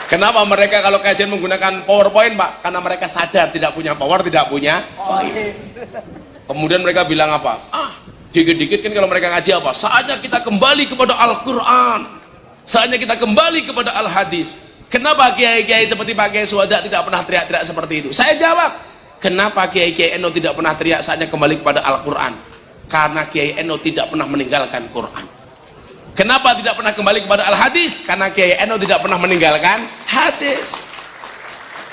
Kenapa mereka kalau kajian menggunakan PowerPoint, Pak? Karena mereka sadar tidak punya power, tidak punya point. Kemudian mereka bilang apa? Dikit-dikit kan kalau mereka ngaji apa? Saatnya kita kembali kepada Al-Quran. Saatnya kita kembali kepada Al-Hadis. Kenapa kiai-kiai seperti Pak Kiai Suada tidak pernah teriak-teriak seperti itu? Saya jawab, kenapa Kiai-Kiai NU tidak pernah teriak saatnya kembali kepada Al-Quran? Karena Kiai NU tidak pernah meninggalkan Quran. Kenapa tidak pernah kembali kepada Al-Hadis? Karena Kiai NU tidak pernah meninggalkan hadis.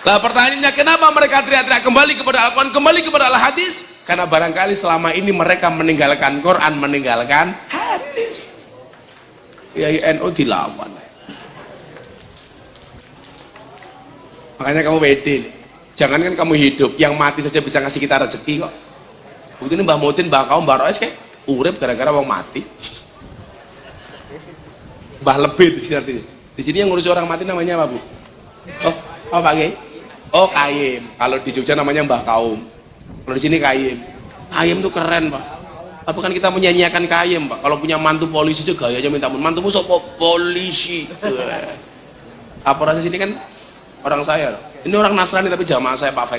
Nah pertanyaannya, kenapa mereka teriak-teriak kembali kepada Al-Quran, kembali kepada Al-Hadis? Karena barangkali selama ini mereka meninggalkan Quran, meninggalkan hadis. Kiai NU dilawan. Makanya kamu pede. Jangan kan kamu hidup, yang mati saja bisa ngasih kita rezeki kok. Bukti ini Mbah Mutin, Mbah Kaum, Mbah Roes kayak urip gara-gara wong mati. Mbah Lebih di sini artinya. Di sini yang ngurusi orang mati namanya apa, Bu? Oh Pak Kiai? Oh Kayim. Kalau di Jogja namanya Mbah Kaum. Kalau di sini Kayim. Kayim tuh keren, Pak. Tapi kan kita menyanyiakan Kayim, Pak. Kalau punya mantu polisi juga gayanya minta ampun. Mantumu sopo polisi. Apa rasa sini kan orang saya. Ini orang Nasrani tapi jamaah saya Pak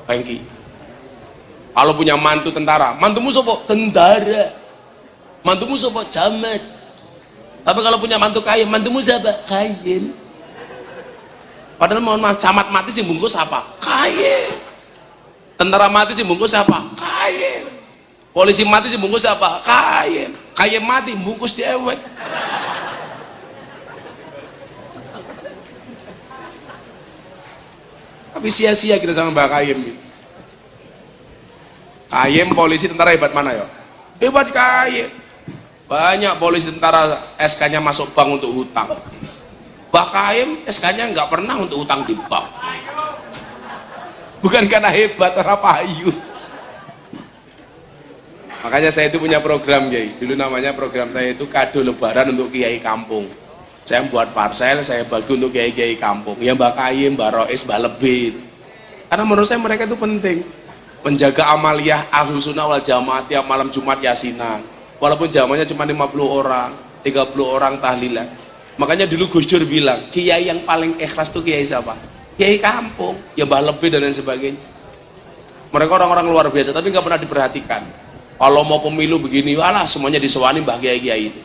Fengki. Kalau punya mantu tentara, mantumu sopo tentara. Mantumu sopo jamet. Tapi kalau punya mantu Kayim, mantumu siapa? Kayim. Padahal mohon maaf, camat mati sih bungkus apa? Kayim. Tentara mati sih bungkus apa? Kayim. Polisi mati sih bungkus apa? Kayim. Kayim mati bungkus dewek. Tapi sia-sia kita sama Mbak Kayim gitu. Kayim polisi tentara hebat mana ya? Hebat Kayim. Banyak polisi tentara SK-nya masuk bank untuk hutang. Mbak Kayim SK-nya nggak pernah untuk hutang di bank. Bukan karena hebat orang payu. Makanya saya itu punya program, Kiai. Dulu namanya program saya itu kado lebaran untuk kiai kampung. Saya buat parcel, saya bagi untuk kiai-kiai kampung. Ya Mbak Kayim, Mbak Rois, Mbak Lebih. Karena menurut saya mereka itu penting. Menjaga amaliyah Ahlus Sunnah wal Jamaah tiap malam Jumat yasinan. Walaupun jamannya cuma 50 orang, 30 orang tahlilan. Makanya dulu Gus Dur bilang, kiai yang paling ikhlas itu kiai siapa? Kiai kampung, ya Mbah Lebih dan lain sebagainya. Mereka orang-orang luar biasa, tapi nggak pernah diperhatikan. Kalau mau pemilu begini, walah semuanya disewani Mbah Kiai-Kiai itu.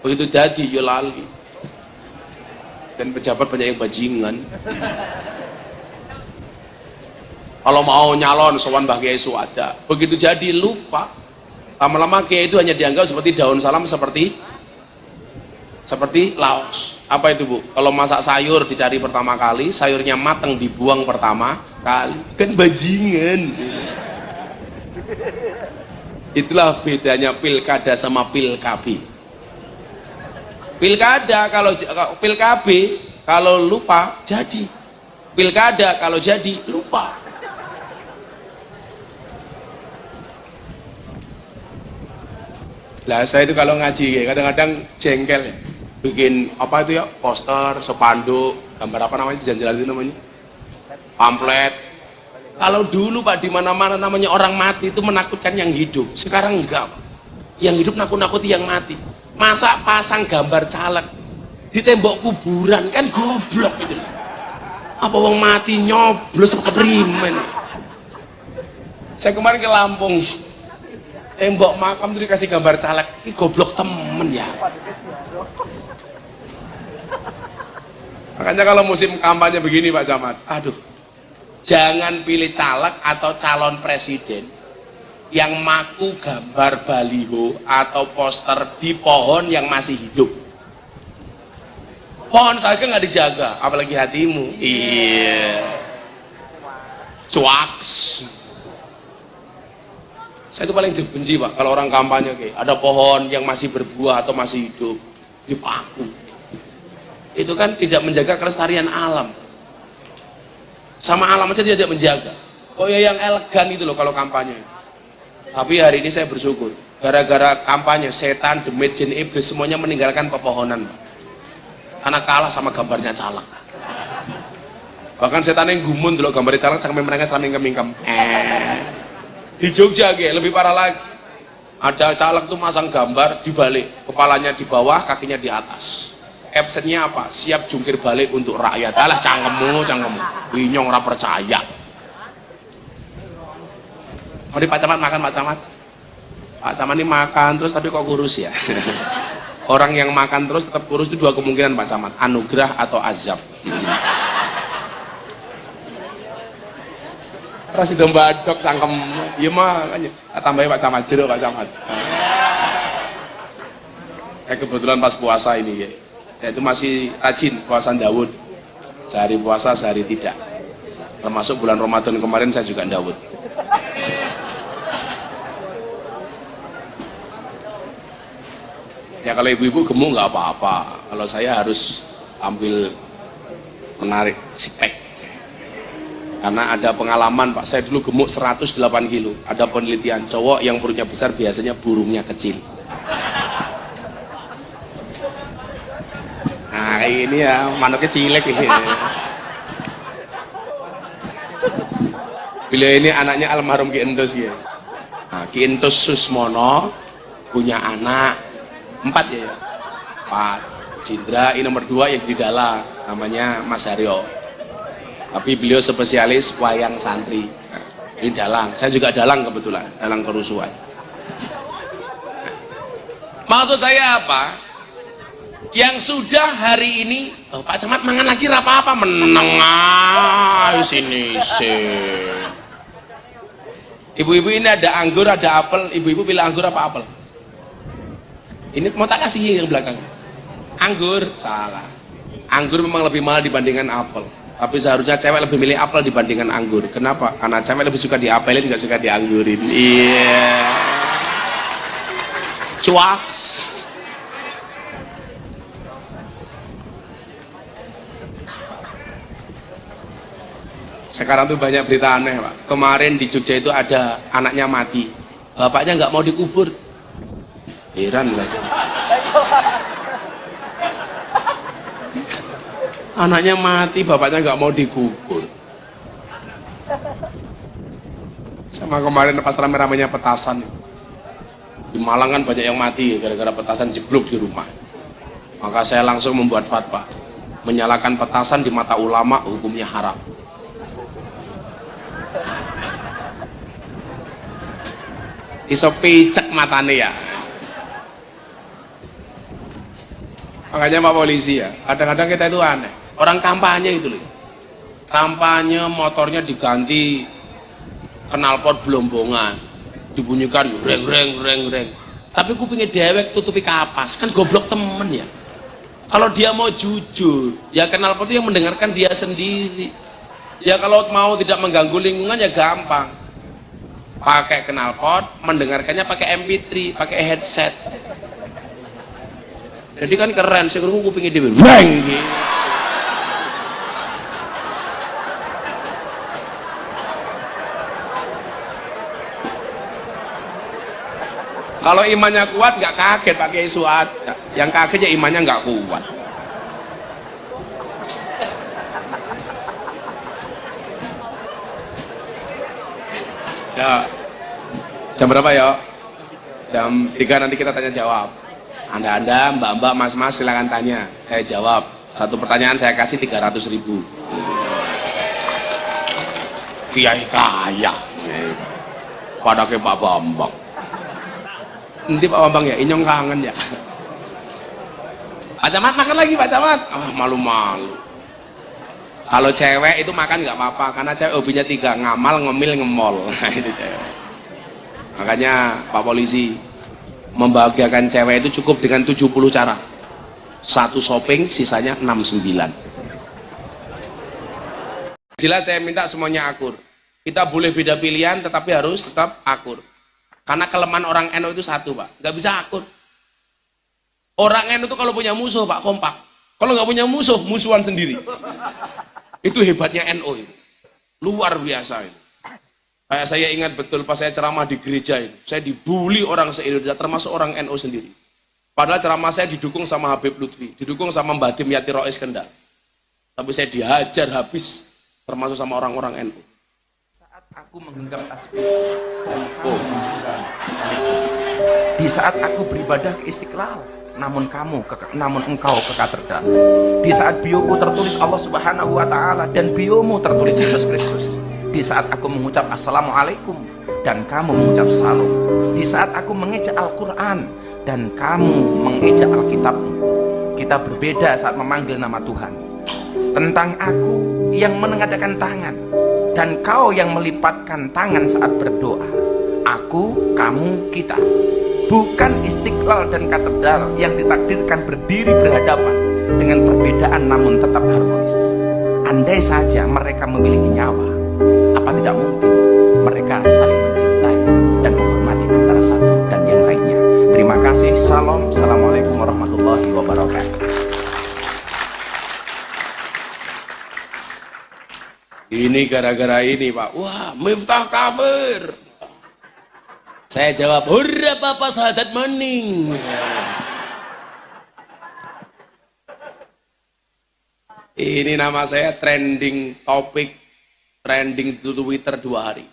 Begitu jadi, ya lali. Dan pejabat banyak yang bajingan. Kalau mau nyalon, sowan Mbah Kiai Suada. Begitu jadi, lupa. Lama-lama Kiai itu hanya dianggap seperti daun salam, seperti laos. Apa itu, Bu? Kalau masak sayur dicari pertama kali, sayurnya matang dibuang pertama kali. Kan bajingan. Itulah bedanya pilkada sama pilkabi. Pilkada kalau pilkabi kalau lupa jadi. Pilkada kalau jadi lupa. Lah saya itu kalau ngaji kadang-kadang jengkel ya. Bikin apa itu ya, poster, spanduk, gambar apa namanya, jalan-jalan itu namanya, pamflet. Kalau dulu Pak di mana-mana namanya orang mati itu menakutkan yang hidup. Sekarang enggak. Yang hidup nakut-nakuti yang mati. Masa pasang gambar caleg di tembok kuburan, kan goblok itu. Apa wong mati nyoblos apa keprimen? Saya kemarin ke Lampung, tembok makam itu dikasih gambar caleg. Ini goblok temen ya. Makanya kalau musim kampanye begini Pak Camat, aduh, jangan pilih caleg atau calon presiden yang maku gambar baliho atau poster di pohon yang masih hidup. Pohon saja nggak dijaga, apalagi hatimu. Iya, cuaks. Saya itu paling benci Pak, kalau orang kampanye kayak ada pohon yang masih berbuah atau masih hidup dipaku. Itu kan tidak menjaga kelestarian alam. Sama alam aja tidak menjaga. Oh ya yang elegan itu loh kalau kampanye. Tapi hari ini saya bersyukur, gara-gara kampanye setan, demit, jin, iblis semuanya meninggalkan pepohonan, Pak. Karena kalah sama gambarnya caleg. Bahkan setan yang gumun dulu gambarnya caleg sampai mereka selama mingkem. Di Jogja lebih parah lagi. Ada caleg tuh masang gambar dibalik, kepalanya di bawah, kakinya di atas. Captionnya apa? Siap jungkir balik untuk rakyat. Alah cangkemmu, winyong ora percaya. Mari Pak Camat makan, Pak Camat. Pak Camat ini makan terus tapi kok kurus ya? Orang yang makan terus tetap kurus itu dua kemungkinan Pak Camat, anugerah atau azab. Rasi domba dok cangkem, iya makanya tambahin Pak Camat jeruk Pak Camat. Kebetulan pas puasa ini ya. Itu masih rajin puasa Daud, sehari puasa sehari tidak, termasuk bulan Ramadan kemarin saya juga Daud. Ya kalau ibu-ibu gemuk nggak apa-apa, kalau saya harus ambil menarik six-pack karena ada pengalaman Pak, saya dulu gemuk 108 kilo, ada penelitian cowok yang perutnya besar biasanya burungnya kecil. Nah ini ya manuknya cilik ini. Beliau ini anaknya almarhum Ki Entus ya. Nah, Ki Entus Susmono punya anak 4 ya. 4. Cindra ini nomor 2 yang di Dalang namanya Mas Haryo. Tapi beliau spesialis wayang santri. Nah, ini Dalang. Saya juga Dalang kebetulan, Dalang kerusuhan. Nah, maksud saya apa? Yang sudah hari ini, oh, Pak Camat mangan lagi apa-apa meneng sini sih. Ibu-ibu ini ada anggur, ada apel. Ibu-ibu pilih anggur apa apel? Ini mau tak kasih yang belakang. Anggur, salah. Anggur memang lebih mahal dibandingkan apel. Tapi seharusnya cewek lebih milih apel dibandingkan anggur. Kenapa? Karena cewek lebih suka diapelin, nggak suka dianggurin. Iya. Cuaks. Sekarang tuh banyak berita aneh Pak. Kemarin di Jogja itu ada anaknya mati, bapaknya nggak mau dikubur. Heran saya. Anaknya mati, bapaknya nggak mau dikubur. Sama kemarin pas rame-ramenya petasan di Malang kan banyak yang mati gara-gara petasan jeblok di rumah. Maka saya langsung membuat fatwa, menyalakan petasan di mata ulama hukumnya haram. Iso picek matane ya. Makanya Pak Polisi ya, kadang-kadang kita itu aneh. Orang kampanye itu loh. Kampanye motornya diganti knalpot belombongan, dibunyikan reng reng reng reng. Tapi kupingnya dewek tutupi kapas, kan goblok temen ya. Kalau dia mau jujur, ya knalpot itu yang mendengarkan dia sendiri. Ya kalau mau tidak mengganggu lingkungan ya gampang. Pakai knalpot, mendengarkannya pakai MP3, pakai headset. Jadi kan keren, saya kira kupingnya dia bang gitu. Kalau imannya kuat nggak kaget pakai suat, yang kaget ya imannya nggak kuat. Ya, jam berapa ya? Jam 3 nanti kita tanya jawab. Anda, mbak-mbak, mas-mas silakan tanya. Saya jawab. Satu pertanyaan saya kasih 300.000. Kiai kaya. pada ke Pak Bambang. Nanti Pak Bambang ya, inyong kangen ya. Pak Camat makan lagi Pak Camat. Malu-malu. Kalau cewek itu makan nggak apa-apa, karena cewek hobinya 3, ngamal, ngemil, ngemol. Nah itu cewek. Makanya Pak Polisi, membahagiakan cewek itu cukup dengan 70 cara. 1 shopping, sisanya 69. Jelas saya minta semuanya akur. Kita boleh beda pilihan, tetapi harus tetap akur. Karena kelemahan orang NU itu satu Pak, nggak bisa akur. Orang NU itu kalau punya musuh Pak, kompak. Kalau nggak punya musuh, musuhan sendiri. Itu hebatnya NU itu. Luar biasa itu. Kayak saya ingat betul pas saya ceramah di gereja itu, saya dibully orang se-Indonesia, termasuk orang NU sendiri. Padahal ceramah saya didukung sama Habib Lutfi, didukung sama Mbah Dim Yati Rois Kendal. Tapi saya dihajar habis, termasuk sama orang-orang NU. Saat aku menggenggam tasbih dan kamu menggenggam salibku. Di saat aku beribadah ke Istiqlal, namun engkau ke katedral. Di saat bioku tertulis Allah Subhanahu wa taala dan biomu tertulis Yesus Kristus. Di saat aku mengucap assalamualaikum dan kamu mengucap salam. Di saat aku mengejak Al-Qur'an dan kamu mengejak Alkitabmu. Kita berbeda saat memanggil nama Tuhan. Tentang aku yang menengadahkan tangan dan kau yang melipatkan tangan saat berdoa. Aku, kamu, kita. Bukan Istiqlal dan katedral yang ditakdirkan berdiri berhadapan dengan perbedaan namun tetap harmonis. Andai saja mereka memiliki nyawa, apa tidak mungkin mereka saling mencintai dan menghormati antara satu dan yang lainnya. Terima kasih. Salam. Assalamualaikum warahmatullahi wabarakatuh. Ini gara-gara ini Pak. Wah, Miftah kafir. Saya jawab, hurra papa sahadat mening. Ini nama saya trending topik, trending Twitter 2 hari.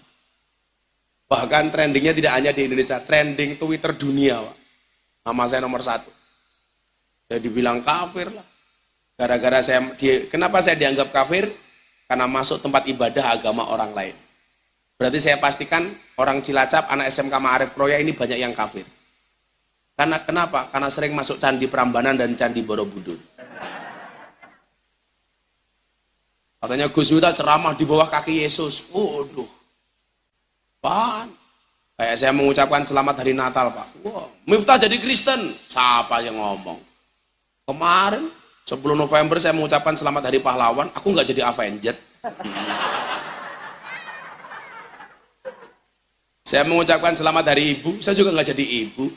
Bahkan trendingnya tidak hanya di Indonesia, trending Twitter dunia Pak. Nama saya nomor 1. Saya dibilang kafir lah. Gara-gara kenapa saya dianggap kafir? Karena masuk tempat ibadah agama orang lain. Berarti saya pastikan orang Cilacap, anak SMK Ma'arif Roya ini banyak yang kafir. Karena kenapa? Karena sering masuk Candi Prambanan dan Candi Borobudur. Katanya Gus Miftah ceramah di bawah kaki Yesus. Waduh. Pan. Kayak saya mengucapkan selamat hari Natal Pak. Wah, Miftah jadi Kristen. Siapa yang ngomong? Kemarin 10 November saya mengucapkan selamat hari pahlawan. Aku nggak jadi Avenger. Saya mengucapkan selamat hari ibu, saya juga nggak jadi ibu.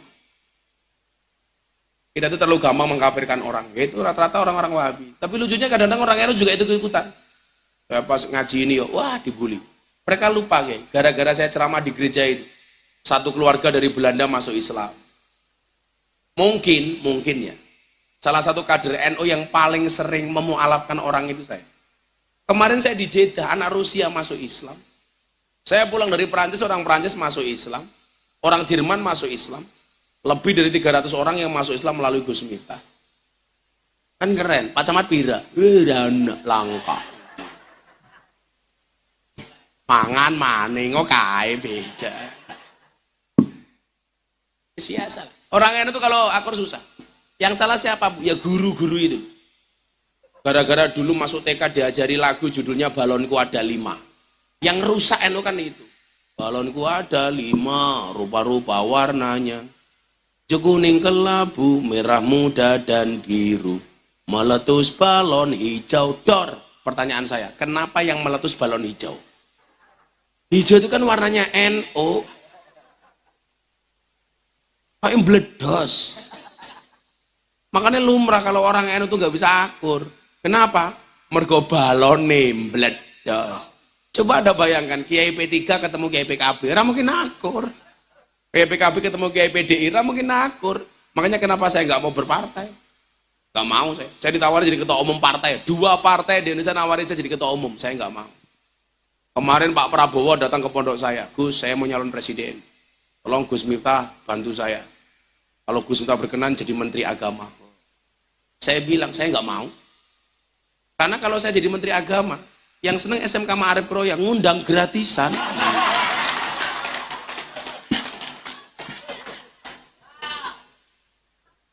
Kita itu terlalu gampang mengkafirkan orang. Itu rata-rata orang-orang Wahabi. Tapi lucunya kadang-kadang orang NU juga itu ikutan. Saya pas ngaji ini, wah dibully. Mereka lupa gara-gara saya ceramah di gereja itu. Satu keluarga dari Belanda masuk Islam. Mungkin ya. Salah satu kader NU yang paling sering memualafkan orang itu saya. Kemarin saya di Jeddah, anak Rusia masuk Islam. Saya pulang dari Perancis, orang Perancis masuk Islam. Orang Jerman masuk Islam. Lebih dari 300 orang yang masuk Islam melalui Gus Miftah. Kan keren, Pak Camat pira? Dana langka. Mangan maning kok kae beda. Biasa. Orang NU itu kalau akur susah. Yang salah siapa? Ya guru-guru itu. Gara-gara dulu masuk TK diajari lagu judulnya Balonku Ada 5. Yang rusak NU kan itu. Balonku ada 5, rupa-rupa warnanya. Kuning kelabu, merah muda dan biru. Meletus balon hijau dor. Pertanyaan saya, kenapa yang meletus balon hijau? Hijau itu kan warnanya NU. Kayak meledos. Makanya lumrah kalau orang NU itu nggak bisa akur. Kenapa? Mergo balone meledos. Coba Anda bayangkan, Kiai P3 ketemu Kiai PKB, ora mungkin akur. Kiai PKB ketemu Kiai PDI, ora mungkin akur. Makanya kenapa saya nggak mau berpartai? Nggak mau saya. Saya ditawarin jadi ketua umum partai. 2 partai di Indonesia nawarin saya jadi ketua umum, saya nggak mau. Kemarin Pak Prabowo datang ke pondok saya, Gus, saya mau nyalon presiden. Tolong Gus Miftah bantu saya. Kalau Gus Miftah berkenan jadi menteri agama. Saya bilang, saya nggak mau. Karena kalau saya jadi menteri agama, yang seneng SMK Ma'arif Roya ngundang gratisan.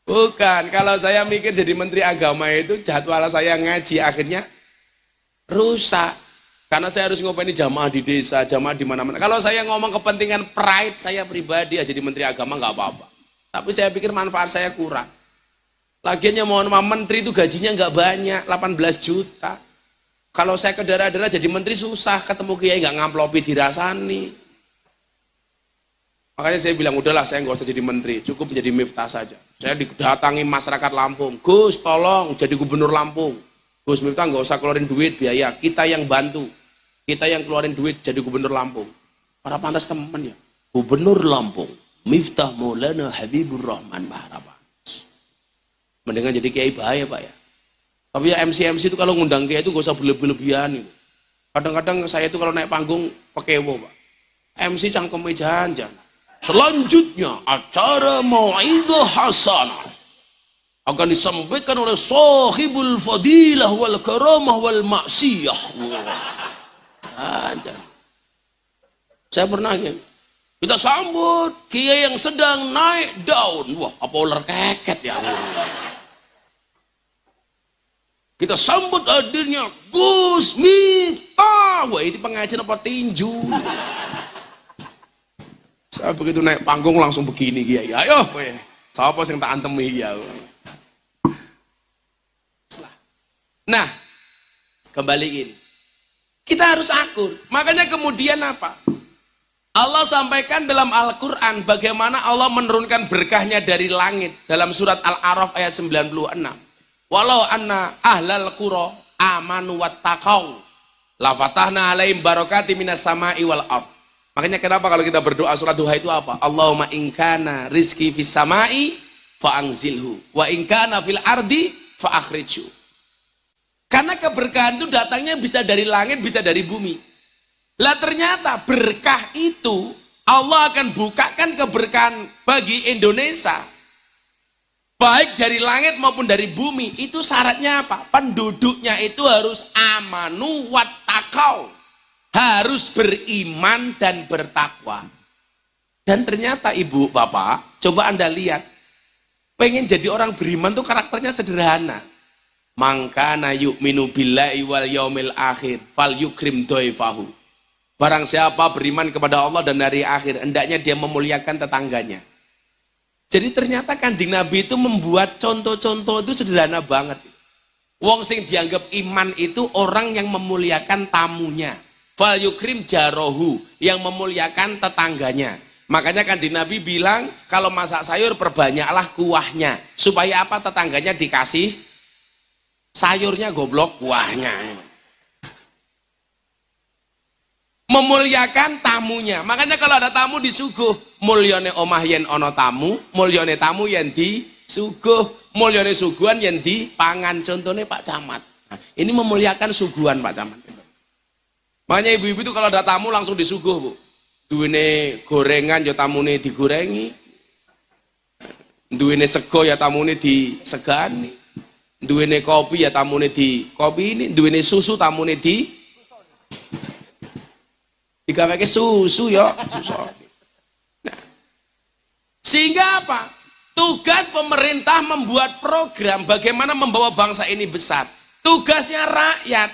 Bukan, kalau saya mikir jadi menteri agama itu jadwal saya ngaji akhirnya rusak. Karena saya harus ngopeni jamaah di desa, jamaah di mana-mana. Kalau saya ngomong kepentingan pride saya pribadi ya jadi menteri agama nggak apa-apa. Tapi saya pikir manfaat saya kurang. Lagiannya mohon maaf, menteri itu gajinya nggak banyak, 18 juta. Kalau saya ke daerah-daerah jadi menteri susah, ketemu kiai nggak ngamplopi dirasani. Makanya saya bilang, udahlah saya nggak usah jadi menteri, cukup menjadi Miftah saja. Saya didatangi masyarakat Lampung, Gus tolong jadi gubernur Lampung. Gus Miftah nggak usah keluarin duit biaya, kita yang bantu. Kita yang keluarin duit jadi gubernur Lampung. Para pantas teman ya, gubernur Lampung, Miftah Maulana Habibur Rahman Maharapan. Mendingan jadi kiai bahaya Pak ya. Tapi ya MC itu kalau ngundang kiai itu gak usah berlebihan. Kadang-kadang saya itu kalau naik panggung pekewo Pak. MC cangkeme jangan. Selanjutnya acara Mau'idhah Hasanah akan disampaikan oleh sahibul fadilah wal karamah wal maksiyah. Jangan. Saya pernah kita sambut kiai yang sedang naik daun. Wah, apa ular keket ya. Kita sambut hadirnya Gus Miftah. Wah, ini pengajian apa tinju? Saya begitu naik panggung langsung begini kiai. Ayo, siapa yang tak antemi ya. Nah, kembali gini. Kita harus akur. Makanya kemudian apa? Allah sampaikan dalam Al-Quran bagaimana Allah menurunkan berkahnya dari langit dalam surat Al-A'raf ayat 96. Walau anna ahlal qura amanu wattaqau la fatahna alaihim barakati minas sama'i wal ardh. Makanya kenapa kalau kita berdoa surat duha itu apa? Allahumma in kana rizki fis sama'i fa anzilhu wa in kana fil ardi fa akhrijhu. Karena keberkahan itu datangnya bisa dari langit, bisa dari bumi. Lah ternyata berkah itu Allah akan bukakan keberkahan bagi Indonesia baik dari langit maupun dari bumi. Itu syaratnya apa? Penduduknya itu harus amanu wattaqau, harus beriman dan bertakwa. Dan ternyata ibu bapak, coba anda lihat, pengen jadi orang beriman tuh karakternya sederhana. Mangkana yu'minu billahi wal yaumil akhir fal yukrim doifahu. Barang siapa beriman kepada Allah dan hari akhir, hendaknya dia memuliakan tetangganya. Jadi ternyata Kanjeng Nabi itu membuat contoh-contoh itu sederhana banget. Wong sing dianggap iman itu orang yang memuliakan tamunya. Fal yukrim jarohu, yang memuliakan tetangganya. Makanya Kanjeng Nabi bilang, kalau masak sayur perbanyaklah kuahnya. Supaya apa? Tetangganya dikasih sayurnya, goblok kuahnya. Memuliakan tamunya. Makanya kalau ada tamu disuguh, mulyane omah yen ono tamu, mulyane tamu yen disuguh, mulyane suguhan yen dipangan. Contohnya Pak Camat. Nah, ini memuliakan suguhan Pak Camat. Makanya ibu-ibu itu kalau ada tamu langsung disuguh, Bu. Duwene gorengan ya tamune digorengi. Duwene sego ya tamune disegani. Duwene kopi ya tamune di kopi ini. Duwene susu tamune digaweke susu ya, susu. Nah, sehingga apa? Tugas pemerintah membuat program bagaimana membawa bangsa ini besar. Tugasnya rakyat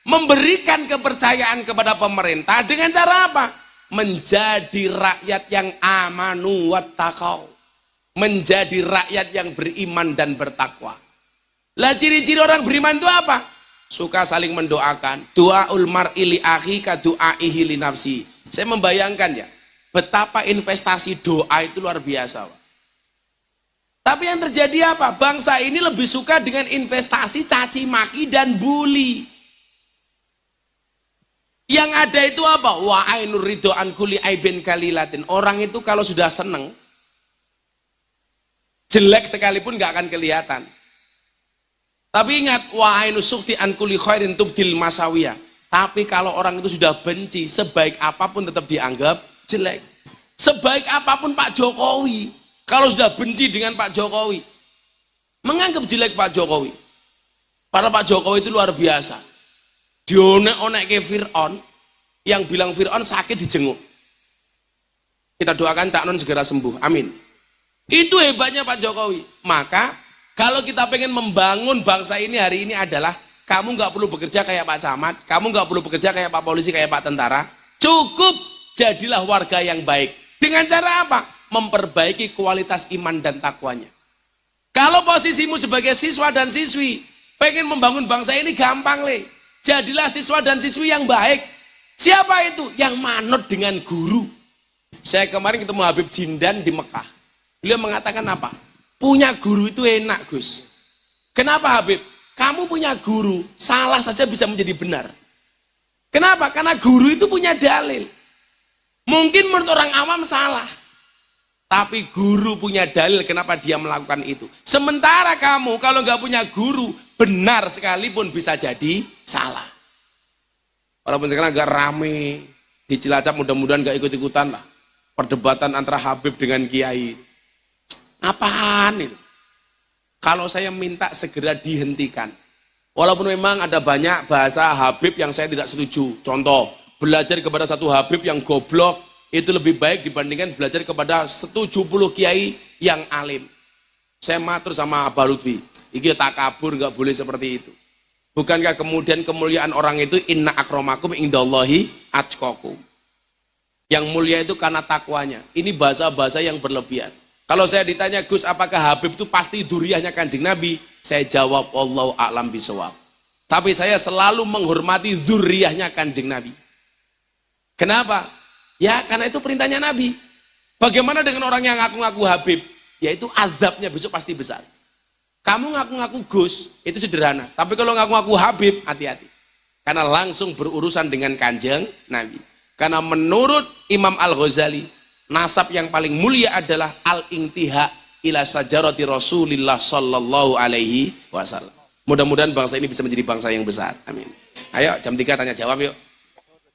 memberikan kepercayaan kepada pemerintah dengan cara apa? Menjadi rakyat yang amanu wattaqau. Menjadi rakyat yang beriman dan bertakwa. Lah ciri-ciri orang beriman itu apa? Suka saling mendoakan. Du'aul mar'i li akhika du'aihi li nafsi. Saya membayangkan ya, betapa investasi doa itu luar biasa. Tapi yang terjadi apa? Bangsa ini lebih suka dengan investasi caci maki dan bully. Yang ada itu apa? Wa ainur ridho an kulli aibin kalilatin. Orang itu kalau sudah seneng, jelek sekalipun gak akan kelihatan. Tapi ingat, wa ainu sukti an kulli khairin tubdil masawiyah. Tapi kalau orang itu sudah benci, sebaik apapun tetap dianggap jelek. Sebaik apapun Pak Jokowi, kalau sudah benci dengan Pak Jokowi, menganggap jelek Pak Jokowi. Padahal Pak Jokowi itu luar biasa. Dionek-onek ke Fir'aun, yang bilang Fir'aun sakit dijenguk. Kita doakan Cak Non segera sembuh, amin. Itu hebatnya Pak Jokowi. Maka kalau kita pengen membangun bangsa ini hari ini adalah kamu nggak perlu bekerja kayak Pak Camat, kamu nggak perlu bekerja kayak Pak Polisi, kayak Pak Tentara. Cukup jadilah warga yang baik. Dengan cara apa? Memperbaiki kualitas iman dan takwanya. Kalau posisimu sebagai siswa dan siswi, pengen membangun bangsa ini gampang le. Jadilah siswa dan siswi yang baik. Siapa itu? Yang manut dengan guru. Saya kemarin ketemu Habib Jindan di Mekah. Beliau mengatakan apa? Punya guru itu enak Gus. Kenapa Habib? Kamu punya guru, salah saja bisa menjadi benar. Kenapa? Karena guru itu punya dalil. Mungkin menurut orang awam salah. Tapi guru punya dalil kenapa dia melakukan itu. Sementara kamu kalau nggak punya guru, benar sekalipun bisa jadi salah. Walaupun sekarang agak rame di Cilacap, mudah-mudahan nggak ikut-ikutan lah. Perdebatan antara Habib dengan Kiai. Apaan itu? Kalau saya minta segera dihentikan. Walaupun memang ada banyak bahasa Habib yang saya tidak setuju. Contoh, belajar kepada satu Habib yang goblok itu lebih baik dibandingkan belajar kepada 70 kiai yang alim. Saya matur sama Abah Lutfi, iki takabur, nggak boleh seperti itu. Bukankah kemudian kemuliaan orang itu inna akramakum indallahi atqakum. Yang mulia itu karena takwanya. Ini bahasa-bahasa yang berlebihan. Kalau saya ditanya Gus, apakah Habib itu pasti duriahnya Kanjeng Nabi? Saya jawab wallahu a'lam bishawab. Tapi saya selalu menghormati duriahnya Kanjeng Nabi. Kenapa? Ya karena itu perintahnya Nabi. Bagaimana dengan orang yang ngaku-ngaku Habib? Yaitu azabnya besok pasti besar. Kamu ngaku-ngaku Gus, itu sederhana. Tapi kalau ngaku-ngaku Habib, hati-hati. Karena langsung berurusan dengan Kanjeng Nabi. Karena menurut Imam Al-Ghazali, nasab yang paling mulia adalah al-intiha ila sajarati Rasulillah sallallahu alaihi wasallam. Mudah-mudahan bangsa ini bisa menjadi bangsa yang besar. Amin. Ayo jam 3 tanya jawab yuk.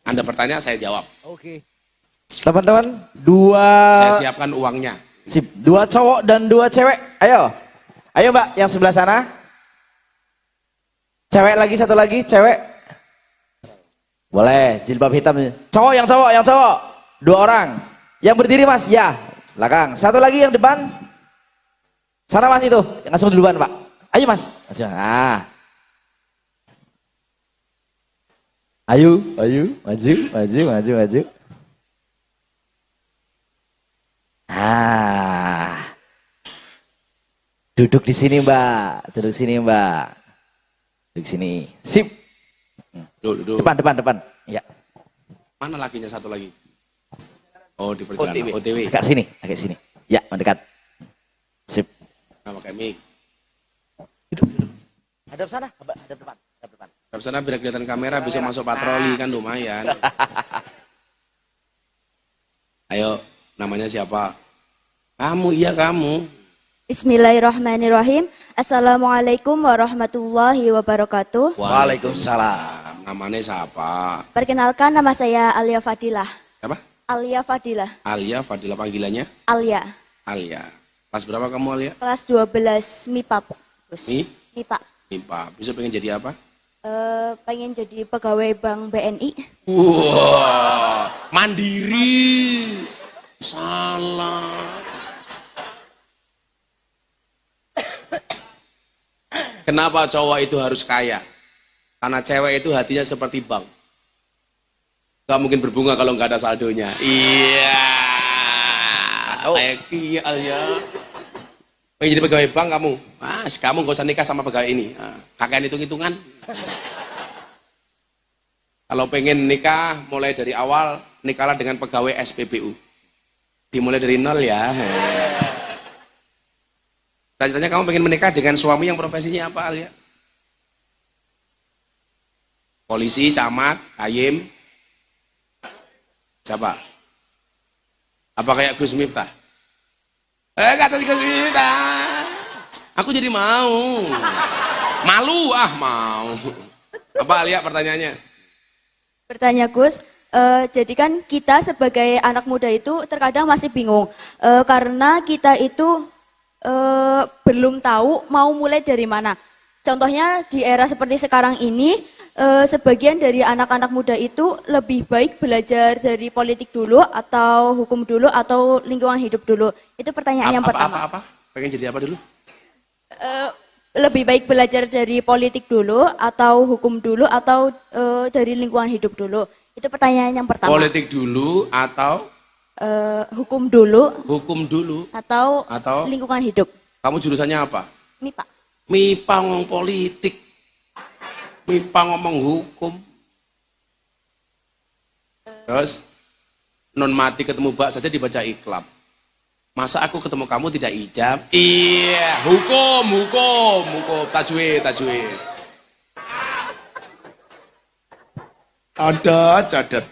Anda bertanya, saya jawab. Oke. Teman-teman, Saya siapkan uangnya. sip, 2 cowok dan 2 cewek. Ayo. Ayo Mbak, yang sebelah sana. Cewek lagi, satu lagi, cewek. Boleh, jilbab hitam. Cowok, yang cowok. 2 orang. Yang berdiri Mas, ya. Belakang. Satu lagi yang depan. Sana Mas itu, yang langsung duluan Pak. Ayo Mas. Ah. Ayo, maju. Ah. Duduk di sini Mbak, duduk sini. Sip. Duduk. Depan. Ya. Mana lakinya satu lagi? Oh, di perjalanan OTW. Agak sini. Ya, mendekat. Sip. Nah, pakai mic. Duduk. Hadap sana, hadap depan. Dari sana biar kelihatan kamera bisa masuk patroli kan lumayan. Ayo, namanya siapa? Kamu, iya kamu. Bismillahirrahmanirrahim. Assalamualaikum warahmatullahi wabarakatuh. Waalaikumsalam. Namanya siapa? Perkenalkan, nama saya Alia Fadilah. Apa? Alia Fadilah. Alia, Fadila panggilannya? Alia. Alia. Kelas berapa kamu Alia? Kelas 12 MIPA. Gus. MIPA. MIPA. Bisa pengen jadi apa? Pengen jadi pegawai Bank BNI. Wah, mandiri. Salah. Kenapa cowok itu harus kaya? Karena cewek itu hatinya seperti bank. Gak mungkin berbunga kalau nggak ada saldonya. Iya. Iya, Alia. Pengen jadi pegawai bank kamu? Mas, kamu gak usah nikah sama pegawai ini. Kakek hitung-hitungan. Kalau pengen nikah, mulai dari awal, nikahlah dengan pegawai SPBU. Dimulai dari nol ya. Selanjutnya kamu pengen menikah dengan suami yang profesinya apa, Alia? Polisi, camat, kayim. Siapa? Apa kayak Gus Miftah? Kata Gus Miftah. Aku jadi mau. Malu mau. Apa Alia pertanyaannya? Bertanya Gus, jadi kan kita sebagai anak muda itu terkadang masih bingung. Karena kita itu belum tahu mau mulai dari mana. Contohnya di era seperti sekarang ini, sebagian dari anak-anak muda itu lebih baik belajar dari politik dulu atau hukum dulu atau lingkungan hidup dulu? Itu pertanyaan yang pertama. Apa? Pengen jadi apa dulu? Lebih baik belajar dari politik dulu atau hukum dulu atau dari lingkungan hidup dulu? Itu pertanyaan yang pertama. Politik dulu atau Hukum dulu hukum dulu? atau lingkungan hidup? Kamu jurusannya apa? MIPA. MIPA ngomong politik. MIPA ngomong hukum. Terus non mati ketemu bak saja dibaca iklab. Masa aku ketemu kamu tidak ijab? Iya, hukum, tajwid. Cadat.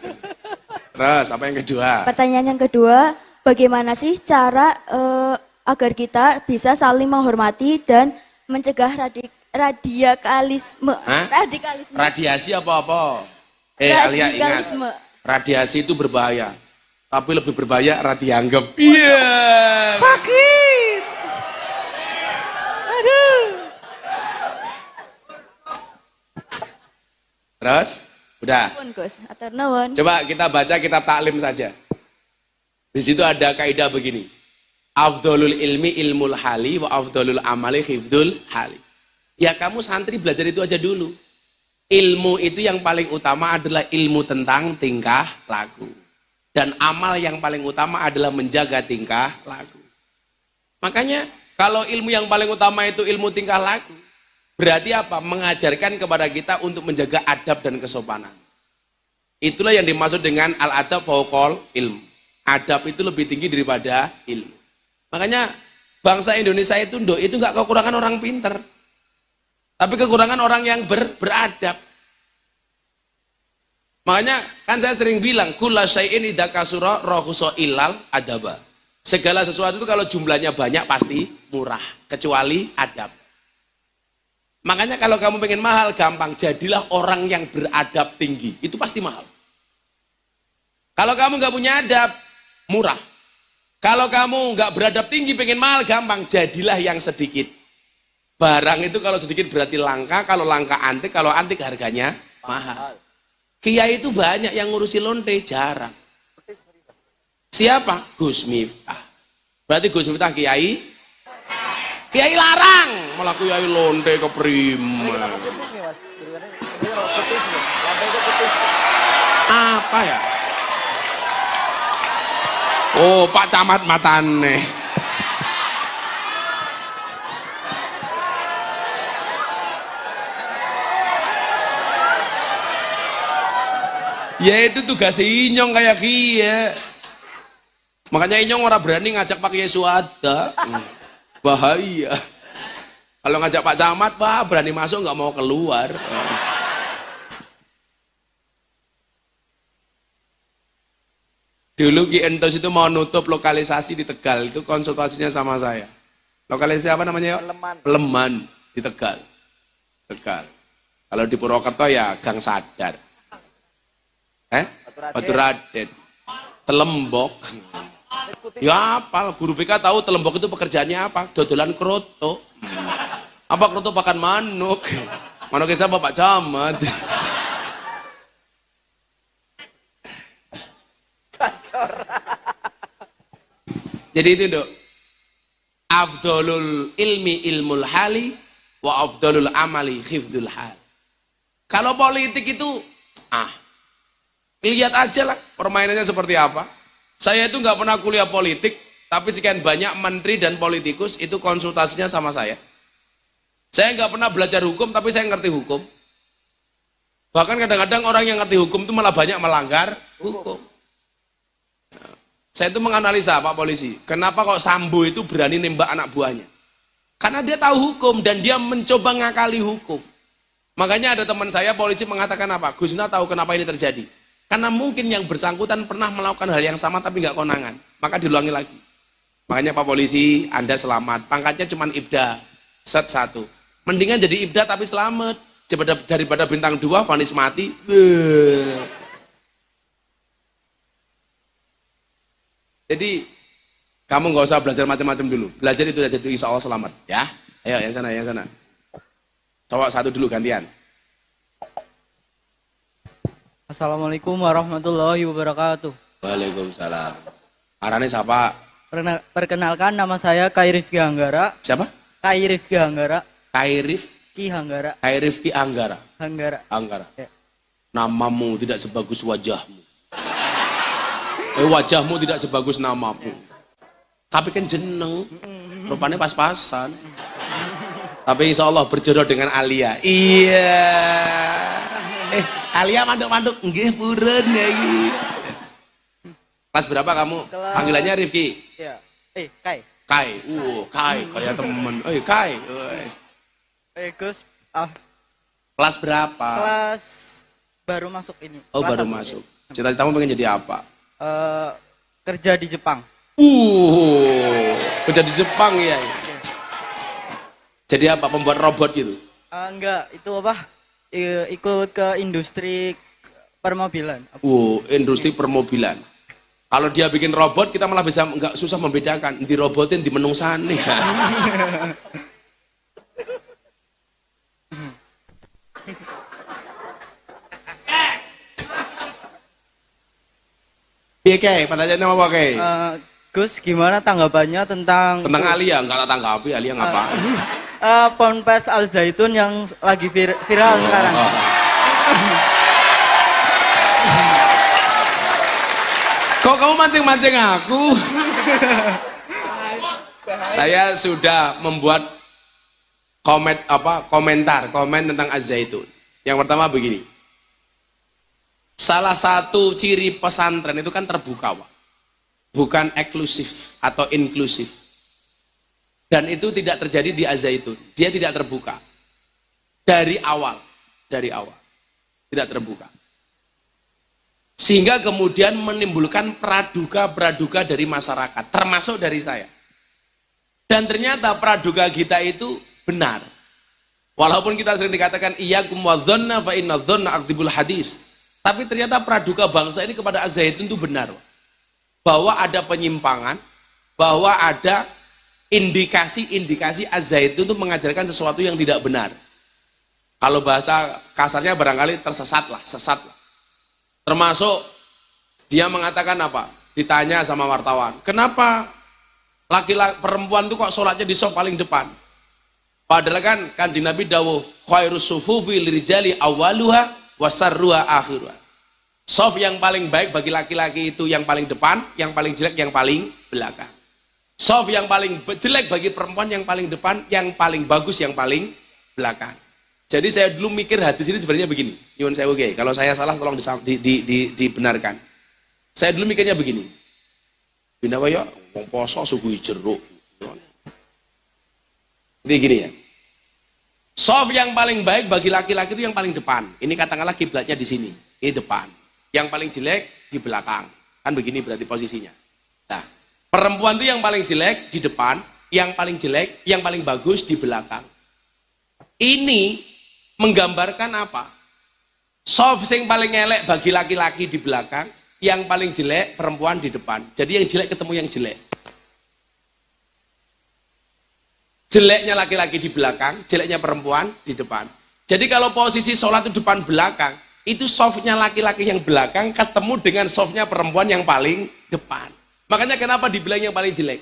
Terus apa yang kedua? Pertanyaan yang kedua, bagaimana sih cara agar kita bisa saling menghormati dan mencegah radikalisme? Hah? Radikalisme. Radiasi apa? Alia ingat, Radikalisme. radiasi itu berbahaya. Tapi lebih berbahaya dianggap. Iya. Sakit. Aduh. Terus? Udah. Nuwun, Gus. Atur nuwun. Coba kita baca kitab taklim saja. Di situ ada kaidah begini. Afdolul ilmi ilmul hali wa afdolul amali hifdul hali. Ya kamu santri belajar itu aja dulu. Ilmu itu yang paling utama adalah ilmu tentang tingkah laku. Dan amal yang paling utama adalah menjaga tingkah laku. Makanya kalau ilmu yang paling utama itu ilmu tingkah laku, berarti apa? Mengajarkan kepada kita untuk menjaga adab dan kesopanan. Itulah yang dimaksud dengan al-adab fauqal ilmu. Adab itu lebih tinggi daripada ilmu. Makanya bangsa Indonesia itu nggak kekurangan orang pinter. Tapi kekurangan orang yang beradab. Makanya kan saya sering bilang kulla syai'in idza kasura rahusa illal adaba. Segala sesuatu itu kalau jumlahnya banyak pasti murah, kecuali adab. Makanya kalau kamu pengen mahal gampang, jadilah orang yang beradab tinggi. Itu pasti mahal. Kalau kamu nggak punya adab, murah. Kalau kamu nggak beradab tinggi pengen mahal gampang, jadilah yang sedikit. Barang itu kalau sedikit berarti langka, kalau langka antik, kalau antik harganya mahal. Kiai itu banyak yang ngurusi lonte, jarang. Siapa? Gus Miftah. Berarti Gus Miftah kiai? Kiai larang, malah kiai lonte kepriman. Apa ya? Oh, Pak Camat matane. Ya itu tugas Inyong kayak kia. Makanya Inyong orang berani ngajak Pak Kiai Suada. Bahaya. Kalau ngajak Pak Camat, Pak berani masuk nggak mau keluar. Dulu Ki Entos itu mau nutup lokalisasi di Tegal, itu konsultasinya sama saya. Lokalisasi apa namanya? Leman di Tegal. Kalau di Purwokerto ya Gang Sadar. Batu Raden. Telembok. Ya apal, guru BK tahu Telembok itu pekerjaannya apa? Dodolan kroto. Apa kroto pakan manuk? Manuknya siapa Pak Camat? Jadi itu Dok. Afdolul ilmi ilmul hali wa afdolul amali khifdul hal. Kalau politik itu lihat aja lah permainannya seperti apa. Saya itu nggak pernah kuliah politik, tapi sekian banyak menteri dan politikus itu konsultasinya sama saya. Saya nggak pernah belajar hukum, tapi saya ngerti hukum. Bahkan kadang-kadang orang yang ngerti hukum itu malah banyak melanggar hukum. Saya itu menganalisa Pak Polisi, kenapa kok Sambo itu berani nembak anak buahnya? Karena dia tahu hukum dan dia mencoba ngakali hukum. Makanya ada teman saya polisi mengatakan apa? Gus Nah tahu kenapa ini terjadi? Karena mungkin yang bersangkutan pernah melakukan hal yang sama tapi nggak konangan, maka diulangi lagi. Makanya Pak Polisi, Anda selamat. Pangkatnya cuma Ibda, set 1. Mendingan jadi Ibda tapi selamat daripada bintang 2 vonis mati. Jadi kamu nggak usah belajar macam-macam dulu. Belajar itu aja insya Allah selamat. Ya, ayo yang sana. Cowok 1 dulu gantian. Assalamualaikum warahmatullahi wabarakatuh. Waalaikumsalam. Arane siapa? Perkenalkan, nama saya Kai Rifki Hanggara. Siapa? Kai Rifki Hanggara. Kairif Ki Hanggara. Kairifki Anggara. Hanggara. Anggara. Ya. Namamu tidak sebagus wajahmu. Wajahmu tidak sebagus namamu. Tapi kan jeneng, rupanya pas-pasan. Tapi insya Allah berjodoh dengan Alia. Iya. Alia manduk-manduk. Nggih purun ya. Kelas berapa kamu? Panggilannya Rifki. Ya. Kai. Kai. Kai kayak temen. Kai. Gus. Kelas berapa? Kelas baru masuk ini. Oh, Kelas baru 1. masuk. Cita-citamu pengen jadi apa? Kerja di Jepang. Kerja di Jepang ya. Jadi apa? Pembuat robot gitu? Enggak, itu apa? Ikut ke industri permobilan. Industri permobilan. Kalau dia bikin robot, kita malah bisa nggak susah membedakan. Di robotin di menungsane. Iya Kay, pertanyaannya apa Kay? Gus, gimana tanggapannya tentang Alia, nggak tak tanggapi, Alia ngapa? Ponpes Al Zaitun yang lagi viral sekarang. Kok kamu mancing-mancing aku? Saya sudah membuat komen tentang Az-Zaitun. Yang pertama begini. Salah satu ciri pesantren itu kan terbuka, Pak. Bukan eksklusif atau inklusif. Dan itu tidak terjadi di Az-Zaitun. Dia tidak terbuka. Dari awal. Tidak terbuka. Sehingga kemudian menimbulkan praduga dari masyarakat. Termasuk dari saya. Dan ternyata praduga kita itu benar. Walaupun kita sering dikatakan iyyakum wadhanna fa inna dhanna akdzibul hadis. Tapi ternyata praduga bangsa ini kepada Az-Zaitun itu benar. Bahwa ada penyimpangan, bahwa ada indikasi Az-Zaitun itu mengajarkan sesuatu yang tidak benar. Kalau bahasa kasarnya barangkali sesat lah. Termasuk dia mengatakan apa? Ditanya sama wartawan, kenapa laki-laki perempuan itu kok sholatnya di sof paling depan? Padahal kan Kanjeng Nabi dawuh khairus sufufi lirijali awwaluha wasarruha akhiruha. Sof yang paling baik bagi laki-laki itu yang paling depan, yang paling jelek yang paling belakang. Sof yang paling jelek bagi perempuan yang paling depan, yang paling bagus yang paling belakang. Jadi saya dulu mikir hadis ini sebenarnya begini. Nyuwun sewu nggih, kalau saya salah tolong dibenarkan. Saya dulu mikirnya begini. Binawa ya wong poso suguhi jeruk. Ini gini ya. Sof yang paling baik bagi laki-laki itu yang paling depan. Ini katakanlah kiblatnya di sini, ini depan. Yang paling jelek di belakang. Kan begini berarti posisinya. Nah, perempuan itu yang paling jelek di depan, yang paling jelek, yang paling bagus di belakang. Ini menggambarkan apa? Sof yang paling elek bagi laki-laki di belakang, yang paling jelek perempuan di depan. Jadi yang jelek ketemu yang jelek. Jeleknya laki-laki di belakang, jeleknya perempuan di depan. Jadi kalau posisi sholat itu depan belakang, itu softnya laki-laki yang belakang ketemu dengan softnya perempuan yang paling depan. Makanya kenapa dibilang yang paling jelek?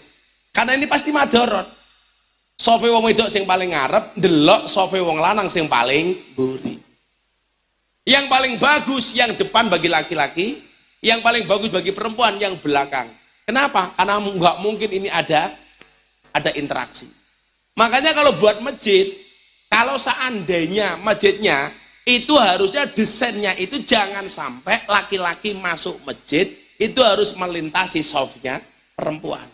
Karena ini pasti madorot. Sofe wong wedok sing paling ngarep, delok sofe wong lanang sing paling buri. Yang paling bagus yang depan bagi laki-laki, yang paling bagus bagi perempuan yang belakang. Kenapa? Karena nggak mungkin ini ada interaksi. Makanya kalau buat masjid, kalau seandainya masjidnya itu harusnya desainnya itu jangan sampai laki-laki masuk masjid itu harus melintasi sofnya perempuan.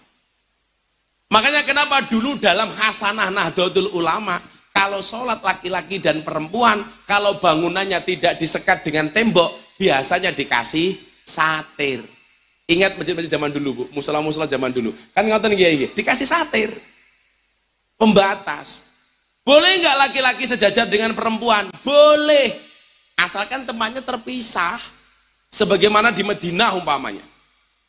Makanya kenapa dulu dalam Hasanah Nahdlatul Ulama kalau sholat laki-laki dan perempuan kalau bangunannya tidak disekat dengan tembok biasanya dikasih satir. Ingat masjid-masjid zaman dulu Bu, musola-musola zaman dulu kan ngoten nggih dikasih satir pembatas. Boleh nggak laki-laki sejajar dengan perempuan? Boleh, asalkan tempatnya terpisah sebagaimana di Madinah umpamanya.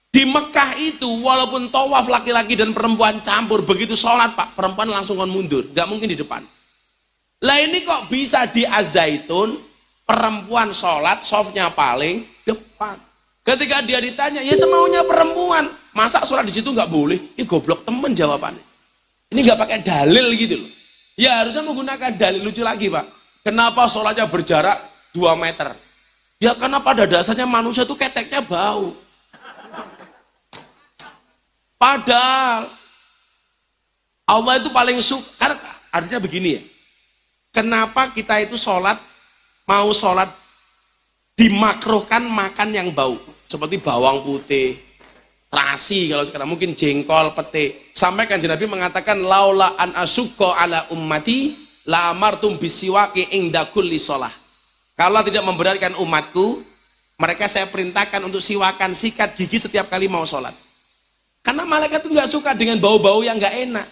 Di Mekah itu walaupun tawaf laki-laki dan perempuan campur, begitu sholat Pak, perempuan langsung mundur, nggak mungkin di depan. Lah ini kok bisa di Az-Zaitun, perempuan sholat softnya paling depan. Ketika dia ditanya, ya semaunya perempuan, masa sholat di situ nggak boleh? Ini goblok temen jawabannya. Ini nggak pakai dalil gitu loh. Ya harusnya menggunakan dalil. Lucu lagi Pak, kenapa sholatnya berjarak 2 meter? Ya karena pada dasarnya manusia itu keteknya bau. Padahal Allah itu paling suka, artinya begini ya, kenapa kita itu sholat, mau sholat dimakruhkan makan yang bau, seperti bawang putih, terasi kalau sekarang mungkin jengkol, pete. Sampai Kanjeng Nabi mengatakan laula an asyqa ala ummati la amartum bisiwaki inda kulli shalah. Kalau tidak memberatkan umatku, mereka saya perintahkan untuk siwakan, sikat gigi setiap kali mau sholat. Karena malaikat itu nggak suka dengan bau-bau yang nggak enak.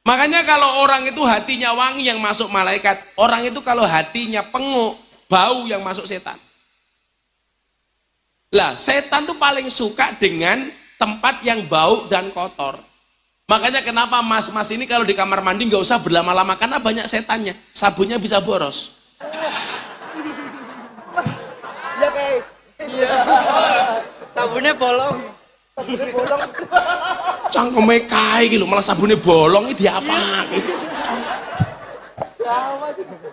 Makanya kalau orang itu hatinya wangi yang masuk malaikat, orang itu kalau hatinya penguk, bau yang masuk setan. Lah, setan tuh paling suka dengan tempat yang bau dan kotor. Makanya kenapa mas-mas ini kalau di kamar mandi nggak usah berlama-lama, karena banyak setannya, sabunnya bisa boros. Ya kayak. Iya. Sabunnya bolong. Cangkeme kae gitu, malah sabunnya bolong, ini diapa gitu.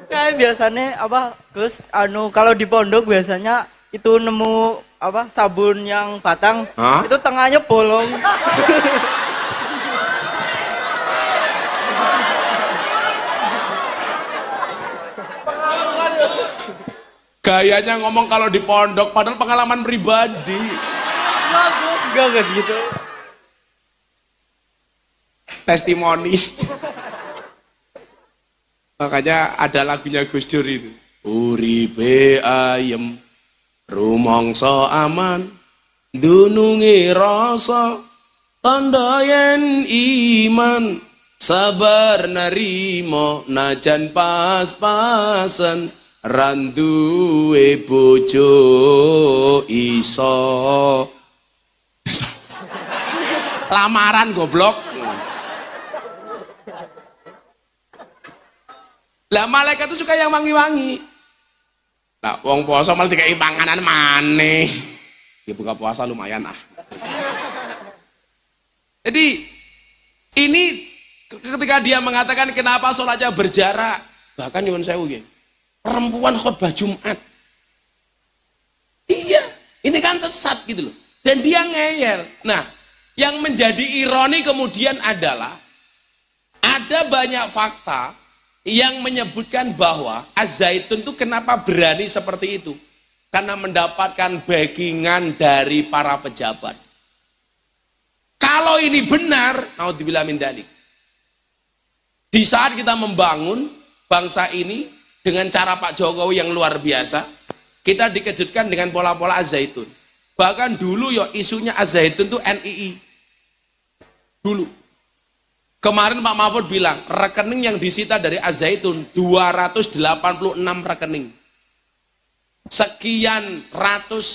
Kayak biasanya apa Gus, kalau di pondok biasanya itu nemu apa sabun yang batang. Hah? Itu tengahnya bolong. Gayanya ngomong kalau di pondok, padahal pengalaman pribadi. Enggak gitu. Testimoni. Makanya ada lagunya Gus Dur itu. Uripe ayem, rumangsa aman, dununge rasa, tandha yen iman, sabar narimo najan pas-pasan, randuwe bojo iso. Lamaran goblok. Lah malaikat itu suka yang wangi-wangi. Nah, wong puasa malah dikai panganan maneh. Ya buka puasa lumayan ah. Jadi ini ketika dia mengatakan kenapa sholatnya berjarak, bahkan nyuwun sewu nggih. Perempuan khutbah Jumat. Iya, ini kan sesat gitu loh. Dan dia ngeyel. Nah, yang menjadi ironi kemudian adalah ada banyak fakta yang menyebutkan bahwa Az-Zaitun itu kenapa berani seperti itu? Karena mendapatkan backingan dari para pejabat. Kalau ini benar, naudzubillah min dzalik. Di saat kita membangun bangsa ini dengan cara Pak Jokowi yang luar biasa, kita dikejutkan dengan pola-pola Az-Zaitun. Bahkan dulu ya isunya Az-Zaitun itu NII. Dulu. Kemarin Pak Mahfud bilang, rekening yang disita dari Az-Zaitun 286 rekening. Sekian ratus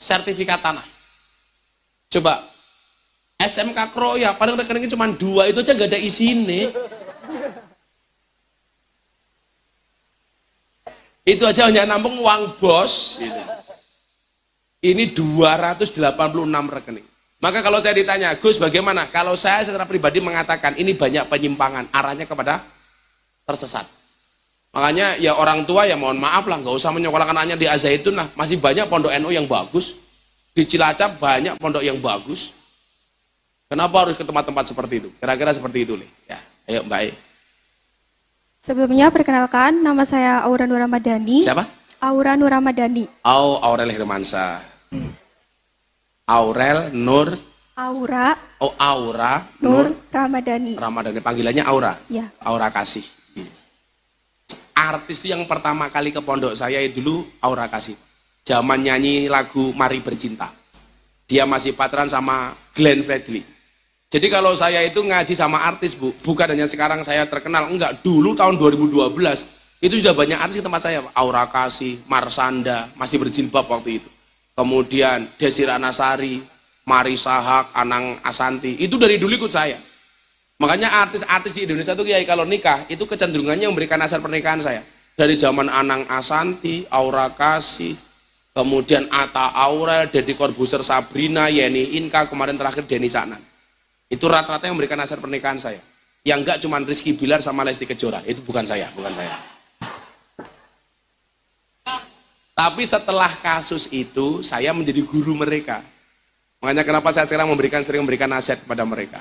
sertifikat tanah. Coba, SMK Kroya, padahal rekeningnya cuma 2, itu aja gak ada isinya. Itu aja hanya nampung uang bos. Gitu. Ini 286 rekening. Maka kalau saya ditanya, Gus bagaimana? Kalau saya secara pribadi mengatakan ini banyak penyimpangan, arahnya kepada tersesat. Makanya ya orang tua ya mohon maaf lah, nggak usah menyekolahkan anaknya di Az-Zaitun lah. Masih banyak pondok NU yang bagus. Di Cilacap banyak pondok yang bagus. Kenapa harus ke tempat-tempat seperti itu? Kira-kira seperti itu, ya. Ayo Mbak E. Sebelumnya perkenalkan, nama saya Aura Nur Ramadhani. Siapa? Aura Nur Ramadhani. Aurel Hermansyah. Aurel Nur. Aura Aura Nur Ramadhani. Ramadhani, panggilannya Aura. Ya. Aura Kasih. Artis itu yang pertama kali ke pondok saya dulu Aura Kasih. Zaman nyanyi lagu Mari Bercinta. Dia masih pacaran sama Glenn Fredly. Jadi kalau saya itu ngaji sama artis, Bu, bukan hanya sekarang saya terkenal, enggak, dulu tahun 2012 itu sudah banyak artis ke tempat saya, Aura Kasih, Marsanda, masih berjilbab waktu itu. Kemudian Desi Ranasari, Marisa Haq, Anang Asanti, itu dari dulu ikut saya. Makanya artis-artis di Indonesia itu kiai kalau nikah, itu kecenderungannya memberikan asar pernikahan saya. Dari zaman Anang Asanti, Aura Kasih, kemudian Atta Aurel, Deddy Corbuzier, Sabrina, Yeni Inka, kemarin terakhir Denny Caknan. Itu rata-rata yang memberikan nasihat pernikahan saya. Yang enggak cuma Rizky Bilar sama Lesti Kejora, itu bukan saya. Tapi setelah kasus itu, saya menjadi guru mereka. Makanya kenapa saya sering memberikan nasihat kepada mereka.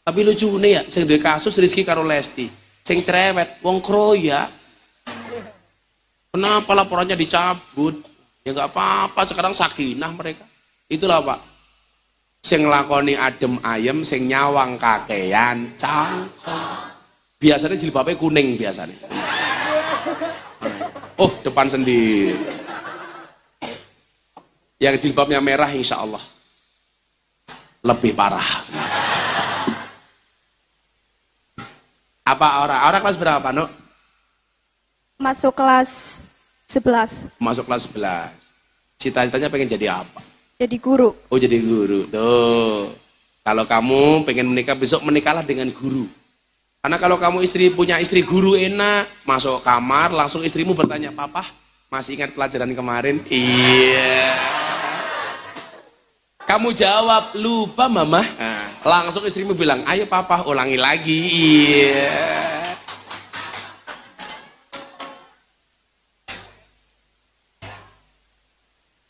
Tapi lucu nih ya, sing duwe kasus Rizky karo Lesti, sing cerewet, wong kroya. Kenapa laporannya dicabut? Ya nggak apa-apa, sekarang sakinah mereka. Itulah Pak. Sing nglakoni adem ayem, sing nyawang kakean, cangkem. Biasanya jilbabnya kuning biasanya. Oh, depan sendiri. Yang jilbabnya merah insya Allah lebih parah. Apa Aura? Aura kelas berapa, Nuk? Masuk kelas 11. Masuk kelas 11. Cita-citanya pengen jadi apa? Jadi guru. Oh, jadi guru. Tuh. Kalau kamu pengen menikah, besok menikahlah dengan guru. Karena kalau kamu punya istri guru enak, masuk kamar, langsung istrimu bertanya, "Papa, masih ingat pelajaran kemarin?" Iya. Kamu jawab, "Lupa Mama." Nah, langsung istrimu bilang, "Ayo Papa, ulangi lagi." Iya.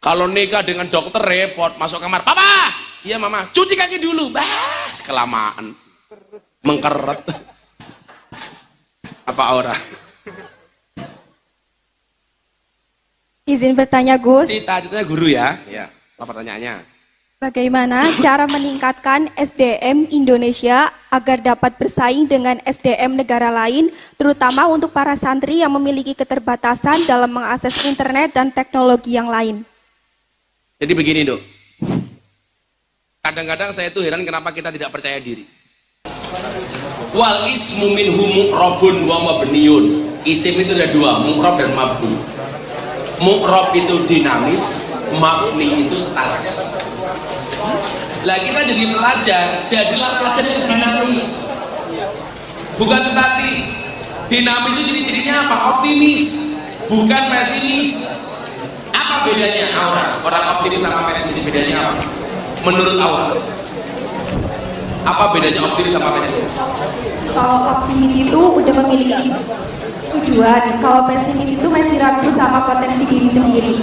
Kalau nikah dengan dokter repot, masuk kamar, "Papa." "Iya Mama." "Cuci kaki dulu." Bah, kelamaan. Mengkeret. Apa Aura? Izin bertanya Gus, Cita-citanya guru ya? Ya. Apa pertanyaannya? bagaimana cara meningkatkan SDM Indonesia agar dapat bersaing dengan SDM negara lain, terutama untuk para santri yang memiliki keterbatasan dalam mengakses internet dan teknologi yang lain? Jadi begini Dok. Kadang-kadang saya tuh heran kenapa kita tidak percaya diri. Wal ismu minhu mu'rabun wa mabniun. Isim itu ada dua, mu'rab dan mabni. Mu'rab itu dinamis, mabni itu statis. Lah kita jadi pelajar, jadilah pelajar yang dinamis, bukan statis. Dinamis itu ciri-cirinya apa? Optimis, bukan pesimis. Apa bedanya Aura? Orang optimis sama pesimis bedanya apa? Menurut Aura, apa bedanya optimis sama pesimis? Kalau optimis itu udah memiliki tujuan, kalau pesimis itu masih ragu sama potensi diri sendiri.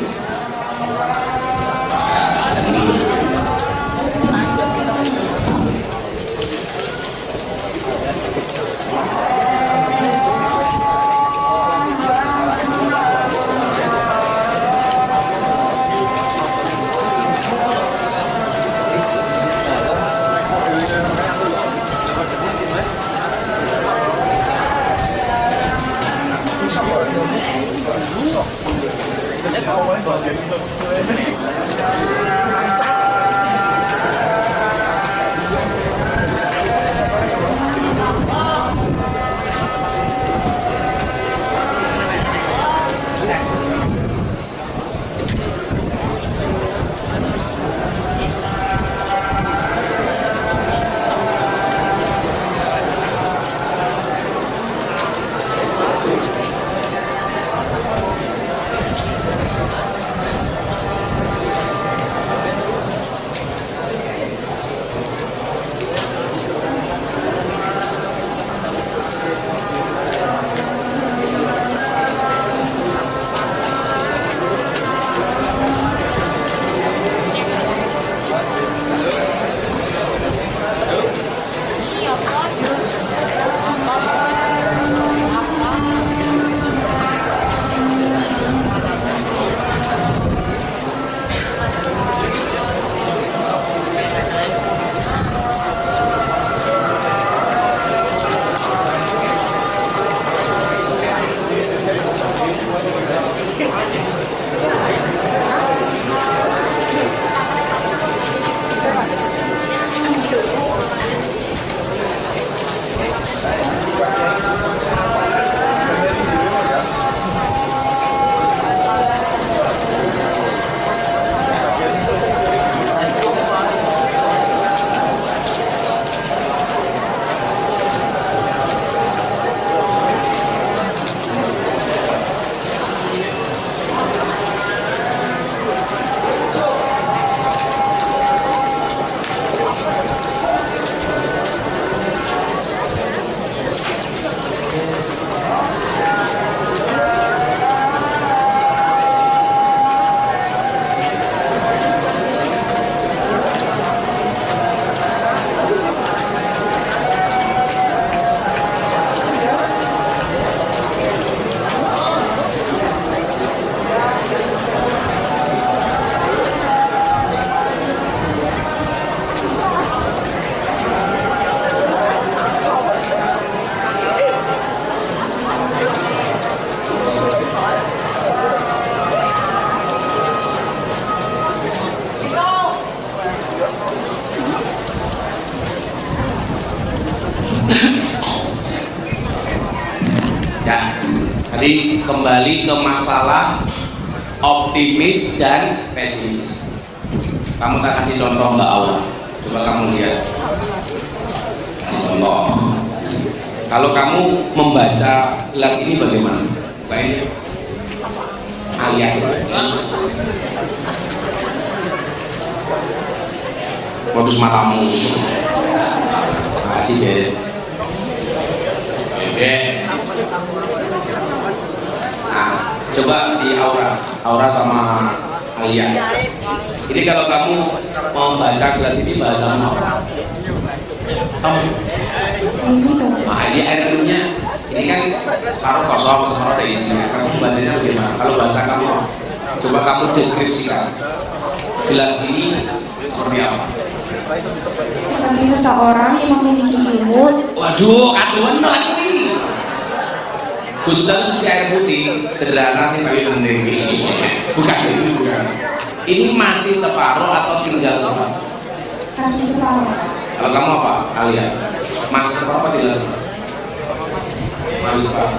Tadi kembali ke masalah optimis dan pesimis. Kamu tak kasih contoh Mbak Aura, coba kamu lihat. Kasih contoh. Kalau kamu membaca gelas ini bagaimana? Baiknya Alia coba. Modus matamu. Makasih deh. Nah, coba si Aura sama Alia. Ini kalau kamu mau baca gelas ini bahasamu apa? Nah, ini air minumnya. Ini kan taruh kosong, separuh ada isinya. Kamu bacanya bagaimana? Kalau bahasa kamu, coba kamu deskripsikan. Gelas ini seperti apa? Seperti seseorang yang memiliki ilmu. Waduh, kaduan lagi. Gus Dur seperti air putih, sederhana sih tapi penting. Bukan itu, bukan. Ini masih separuh atau tinggal separuh? Kasih separuh. Kalau kamu apa, Alia? Masih separuh apa tinggal separuh? Masih separuh.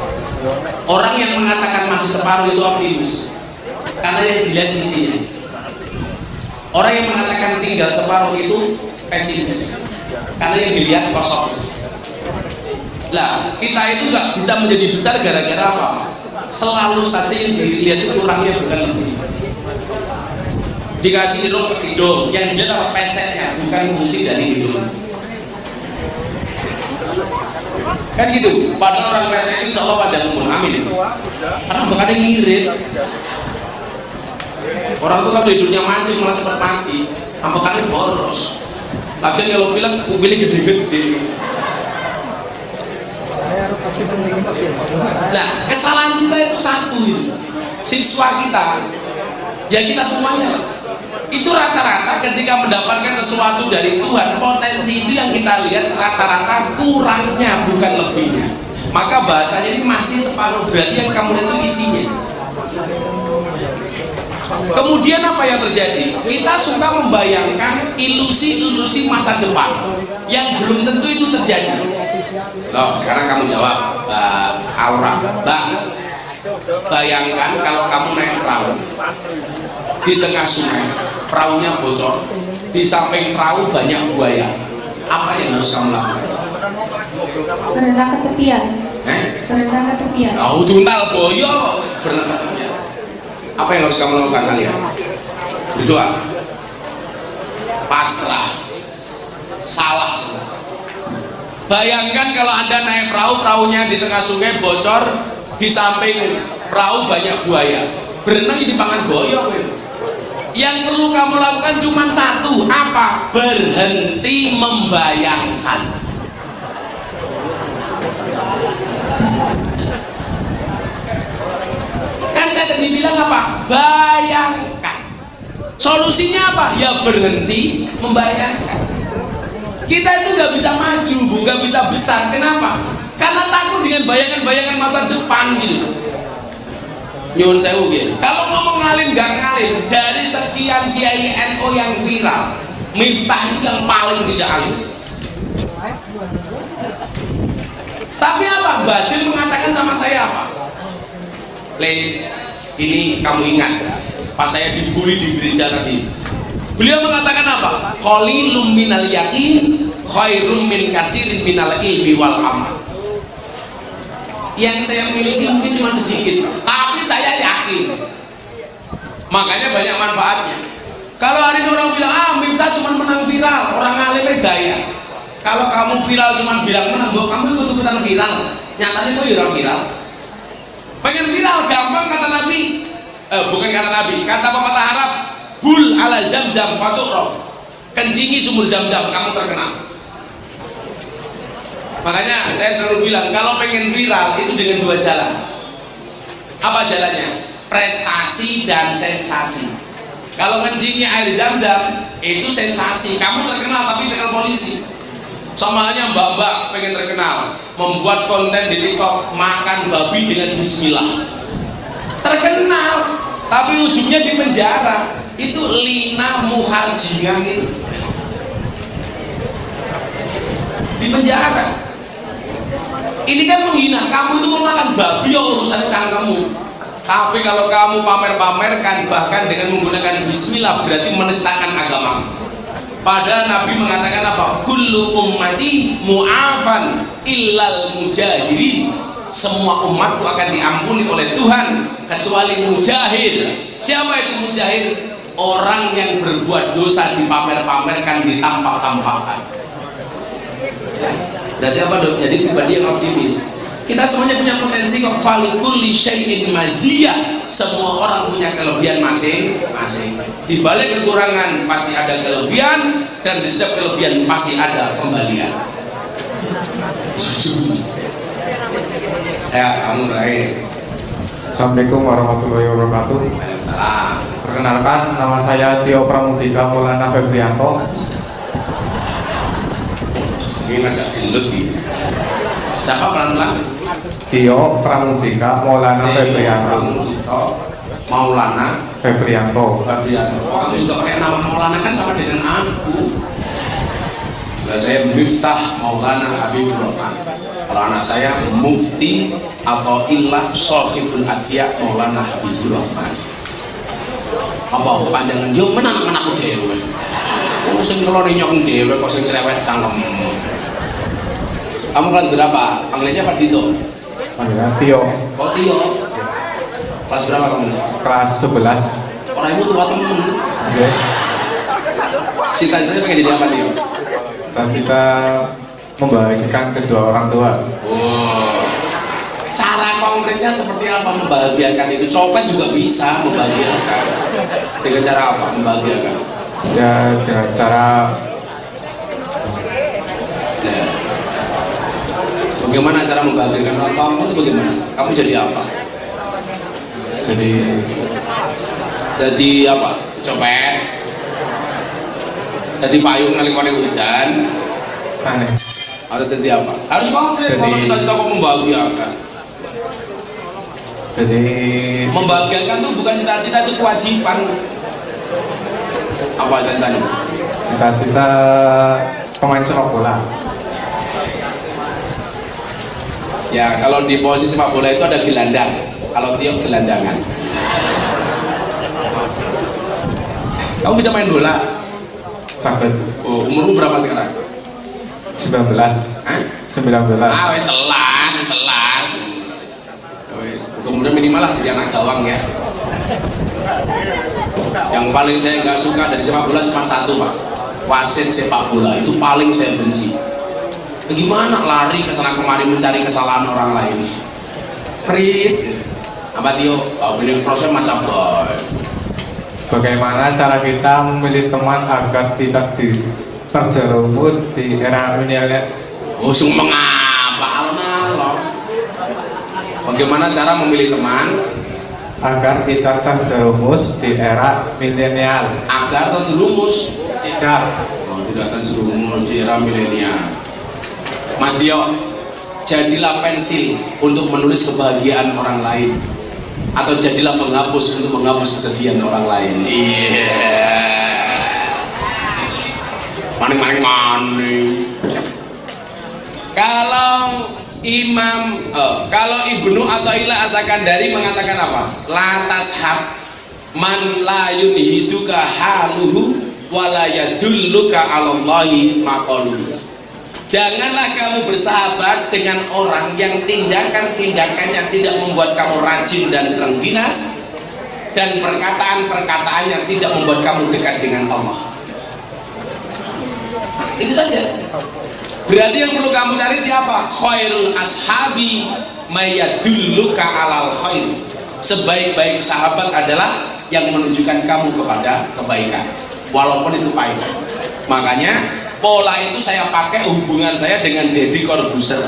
Orang yang mengatakan masih separuh itu optimis, karena yang dilihat isinya. Orang yang mengatakan tinggal separuh itu pesimis, karena yang dilihat kosong. Lah, kita itu nggak bisa menjadi besar gara-gara apa? Selalu saja yang dilihat itu kurangnya bukan lebih. Dikasih hidung ke hidung, yang dilihat apa? Pesetnya, bukan fungsi dari hidung. Kan gitu. Padahal orang pesek itu insya Allah panjang umur, amin. Karena bakal ngirit. Orang itu kalau hidupnya mancing malah cepat mati, ambekannya boros. Lagian kalau bilang mobilnya gede-gede. Nah, kesalahan kita itu satu itu. Siswa kita, ya kita semuanya itu rata-rata ketika mendapatkan sesuatu dari Tuhan, potensi itu yang kita lihat rata-rata kurangnya bukan lebihnya. Maka bahasanya ini masih separuh, berarti yang kamu lihat itu isinya. Kemudian apa yang terjadi? Kita suka membayangkan ilusi-ilusi masa depan yang belum tentu itu terjadi. Loh, sekarang kamu jawab, Mbak Aura. Mbak, bayangkan kalau kamu naik perahu di tengah sungai, perahunya bocor, di samping perahu banyak buaya. Apa yang harus kamu lakukan? Berenang ke tepian. Berenang ke tepian. Oh, tuntal boyo, berenang ke tepian. Apa yang harus kamu lakukan kalian? Berdoa. Pasrah. Salah semua. Bayangkan kalau Anda naik perahu, perahunya di tengah sungai bocor, di samping perahu banyak buaya. Berenang di pangan boyo. Yang perlu kamu lakukan cuma satu, apa? Berhenti membayangkan. Kan saya tadi bilang apa? Bayangkan. Solusinya apa? Ya berhenti membayangkan. Kita itu nggak bisa maju, nggak bisa besar. Kenapa? Karena takut dengan bayangan-bayangan masa depan gitu. Nyuwun sewu gitu. Kalau ngomong ngalim nggak ngalim, dari sekian kiai NU yang viral, Miftah itu yang paling tidak alim. Tapi apa? Batin mengatakan sama saya apa? Len, ini kamu ingat pas saya dibully di gereja tadi. Beliau mengatakan apa? Qalilum minal yaqin khairun min kasirin minal ilmi wal amal. Yang saya miliki mungkin cuma sedikit, tapi saya yakin. Makanya banyak manfaatnya. Kalau hari ini orang bilang, Miftah cuma menang viral, orang alimnya gaya. Kalau kamu viral cuma bilang menang, kamu ikut-ikutan viral. Nyatanya kok ya viral. Pengen viral gampang kata Nabi. Bukan kata Nabi, kata pepatah Arab. Bul ala zam-zam fatu'raf. Kencingi sumur zam-zam, kamu terkenal. Makanya saya selalu bilang, kalau pengen viral itu dengan dua jalan. Apa jalannya? Prestasi dan sensasi. Kalau kencingi air zam-zam itu sensasi, kamu terkenal tapi cekal polisi. Sama halnya mbak-mbak pengen terkenal, membuat konten di TikTok makan babi dengan bismillah. Terkenal, tapi ujungnya di penjara. Itu Lina Muharjingan itu di penjara. Ini kan menghina. Kamu itu makan babi ya urusannya cangkemmu. Tapi kalau kamu pamer-pamerkan bahkan dengan menggunakan bismillah berarti menistakan agama. Padahal Nabi mengatakan apa? Kullu ummati mu'afan illal mujahirin. Semua umatku akan diampuni oleh Tuhan kecuali mujahir. Siapa itu mujahir? Orang yang berbuat dosa dipamer-pamerkan, ditampak-tampakkan. Berarti apa dong? Jadi pribadi yang optimis. Kita semuanya punya potensi kok. Falikulli syai'in maziyah. Semua orang punya kelebihan masing-masing. Di balik kekurangan pasti ada kelebihan, dan di setiap kelebihan pasti ada kembalian. Ya, kamu mulai. Assalamualaikum warahmatullahi wabarakatuh. Waalaikumsalam. Perkenalkan, nama saya Tio Pramudika Maulana Febrianto. Ini ngajak gelut nih. Siapa pelan-pelan? Tio Pramudika Maulana Febrianto. Maulana Febrianto. Febrianto. Oh, kamu juga pakai nama Maulana kan sama dengan aku. Nah, saya Miftah Maulana Habibur Rahman. Kalau anak saya Mufti atau Ilah Sohibul Adiyah Maulana Habibur Rahman. Apa panjangan? Yo mana anak-anakku dewe. Oh, sing ngeloni nyok dewe kok sing cerewet cangkem. Kamu kelas berapa? Panggilannya Pak Dito? Panggilan Tio. Oh Tio. Kelas berapa kamu? Kelas 11. Orang ibu tua temen. Oke. Cita-citanya pengen jadi apa Tio? Dan kita membahagiakan kedua orang tua. Wow. Cara konkretnya seperti apa membahagiakan itu? Copet juga bisa membahagiakan. Dengan cara apa membahagiakan? Ya dengan cara Nah. Bagaimana cara membahagiakan orang tua kamu itu bagaimana? Kamu jadi apa? Jadi apa? Copet. Jadi payung nalikone udan. aneh. Harus jadi apa? Harus konkret. Masa Jadi- cita-cita kok membahagiakan? Jadi Membahagiakan tuh bukan cita-cita, itu kewajiban. Apa cita-citanya? cita-cita pemain sepak bola. Ya, kalau di posisi sepak bola itu ada gelandang. Kalau Tio gelandangan. Kamu bisa main bola? Sampai Oh, umurmu berapa sekarang? 19. Hah? 19. Ah, wes telat, wes telat. Wes, kemudian minimal lah jadi anak gawang ya. Yang paling saya nggak suka dari sepak bola cuma satu Pak, wasit sepak bola itu paling saya benci. Bagaimana lari ke sana kemari mencari kesalahan orang lain? Prit, apa Tio? Oh, ini proses macam boy. Bagaimana cara kita memilih teman agar tidak terjerumus di era milenial? Oh, sung mengapa alon-alon? Bagaimana cara memilih teman Agar tidak terjerumus di era milenial. agar terjerumus? Tidak. Oh, tidak terjerumus di era milenial. Mas Tio, jadilah pensil untuk menulis kebahagiaan orang lain, atau jadilah penghapus untuk menghapus kesedihan orang lain. Iya. Maning. Kalau Ibnu Athaillah As-Sakandari mengatakan apa? La tashab man la yunhiduka haluhu wala yadulluka 'alallahi maqaluhu. Janganlah kamu bersahabat dengan orang yang tindakan-tindakannya tidak membuat kamu rajin dan terengginas, dan perkataan-perkataan yang tidak membuat kamu dekat dengan Allah. Itu saja. Berarti yang perlu kamu cari siapa? Khairul ashabi mayadulluka alal khair. Sebaik-baik sahabat adalah yang menunjukkan kamu kepada kebaikan, walaupun itu pahit. Makanya pola itu saya pakai hubungan saya dengan Deddy Corbuzier,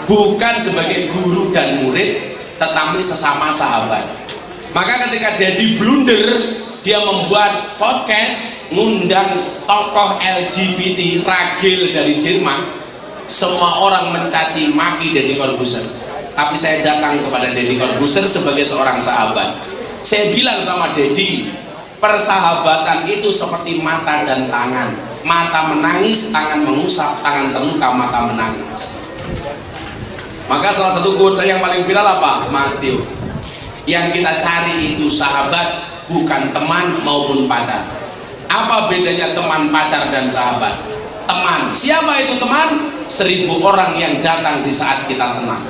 bukan sebagai guru dan murid, tetapi sesama sahabat. Maka ketika Deddy blunder, dia membuat podcast ngundang tokoh LGBT ragil dari Jerman, semua orang mencaci maki Deddy Corbuzier. Tapi saya datang kepada Deddy Corbuzier sebagai seorang sahabat. Saya bilang sama Deddy, persahabatan itu seperti mata dan tangan. Mata menangis, tangan mengusap, tangan terluka, mata menangis. Maka salah satu quote saya yang paling viral apa, Mas Tio? Yang kita cari itu sahabat, bukan teman maupun pacar. Apa bedanya teman, pacar, dan sahabat? Teman, siapa itu teman? 1000 orang yang datang di saat kita senang.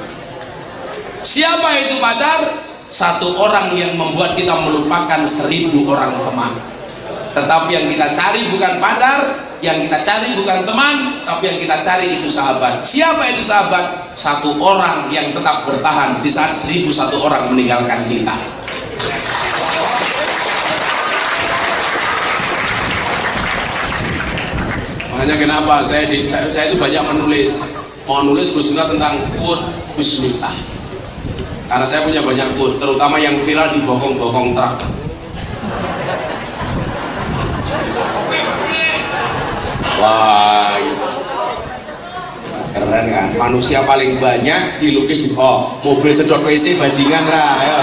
Siapa itu pacar? 1 orang yang membuat kita melupakan 1000 orang teman. Tetapi yang kita cari bukan pacar, yang kita cari bukan teman, tapi yang kita cari itu sahabat. Siapa itu sahabat? 1 orang yang tetap bertahan di saat 1001 orang meninggalkan kita. Makanya kenapa saya itu banyak menulis Gus Miftah tentang quote Gus Miftah. Karena saya punya banyak quote, terutama yang viral di bokong-bokong truk. Wah, keren kan? Manusia paling banyak dilukis di mobil sedot WC bajingan lah. Ayo.